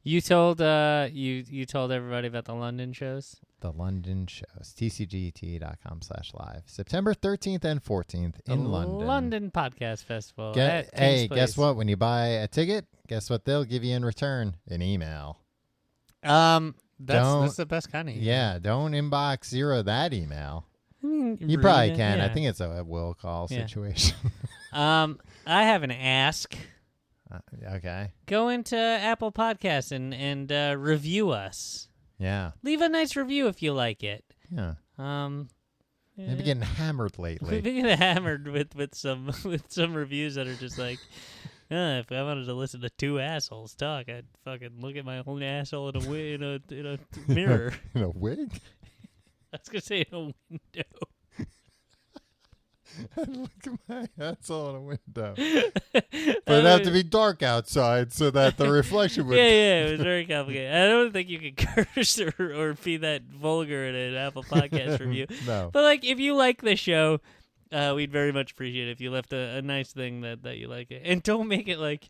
You told you told everybody about the London shows? The London shows. tcgt.com/live. September 13th and 14th in London. London Podcast Festival. Guess what? When you buy a ticket, guess what they'll give you in return? An email. That's the best kind of email. Yeah, don't inbox zero that email. I mean, you probably can. Yeah. I think it's a will call situation. I have an ask. Okay. Go into Apple Podcasts and review us. Yeah. Leave a nice review if you like it. Yeah. Maybe getting hammered lately. Maybe getting hammered with some reviews that are just like, if I wanted to listen to two assholes talk, I'd fucking look at my own asshole in a mirror. In a wig? I was gonna say in a window. Look at my asshole in a window. But it'd have to be dark outside so that the reflection would... Yeah, it was very complicated. I don't think you can curse or be that vulgar in an Apple Podcast review. No. But, like, if you like the show, we'd very much appreciate it if you left a nice thing that you like it. And don't make it like,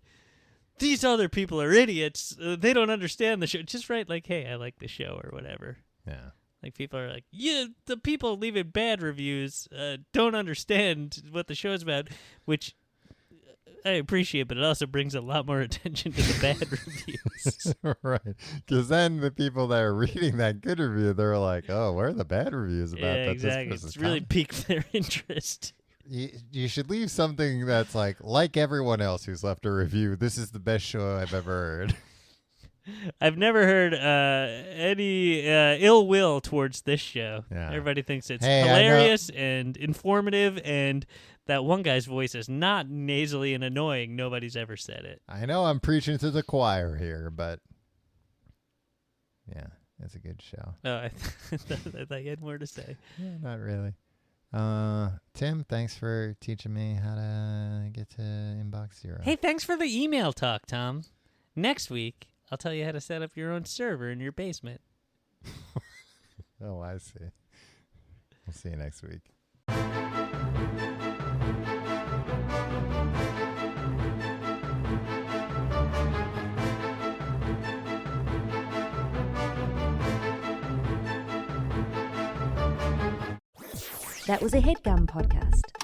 these other people are idiots. They don't understand the show. Just write like, hey, I like the show or whatever. Yeah. Like people are like, yeah, the people leaving bad reviews don't understand what the show's about, which I appreciate, but it also brings a lot more attention to the bad reviews. Right. Because then the people that are reading that good review, they're like, oh, where are the bad reviews about Yeah, that? exactly. It's really piqued their interest. You should leave something that's like everyone else who's left a review. This is the best show I've ever heard. I've never heard any ill will towards this show. Yeah. Everybody thinks it's hilarious and informative, and that one guy's voice is not nasally and annoying. Nobody's ever said it. I know I'm preaching to the choir here, but yeah, it's a good show. Oh, I thought you had more to say. Yeah, not really. Tim, thanks for teaching me how to get to Inbox Zero. Hey, thanks for the email talk, Tom. Next week, I'll tell you how to set up your own server in your basement. Oh, I see. We'll see you next week. That was a HeadGum podcast.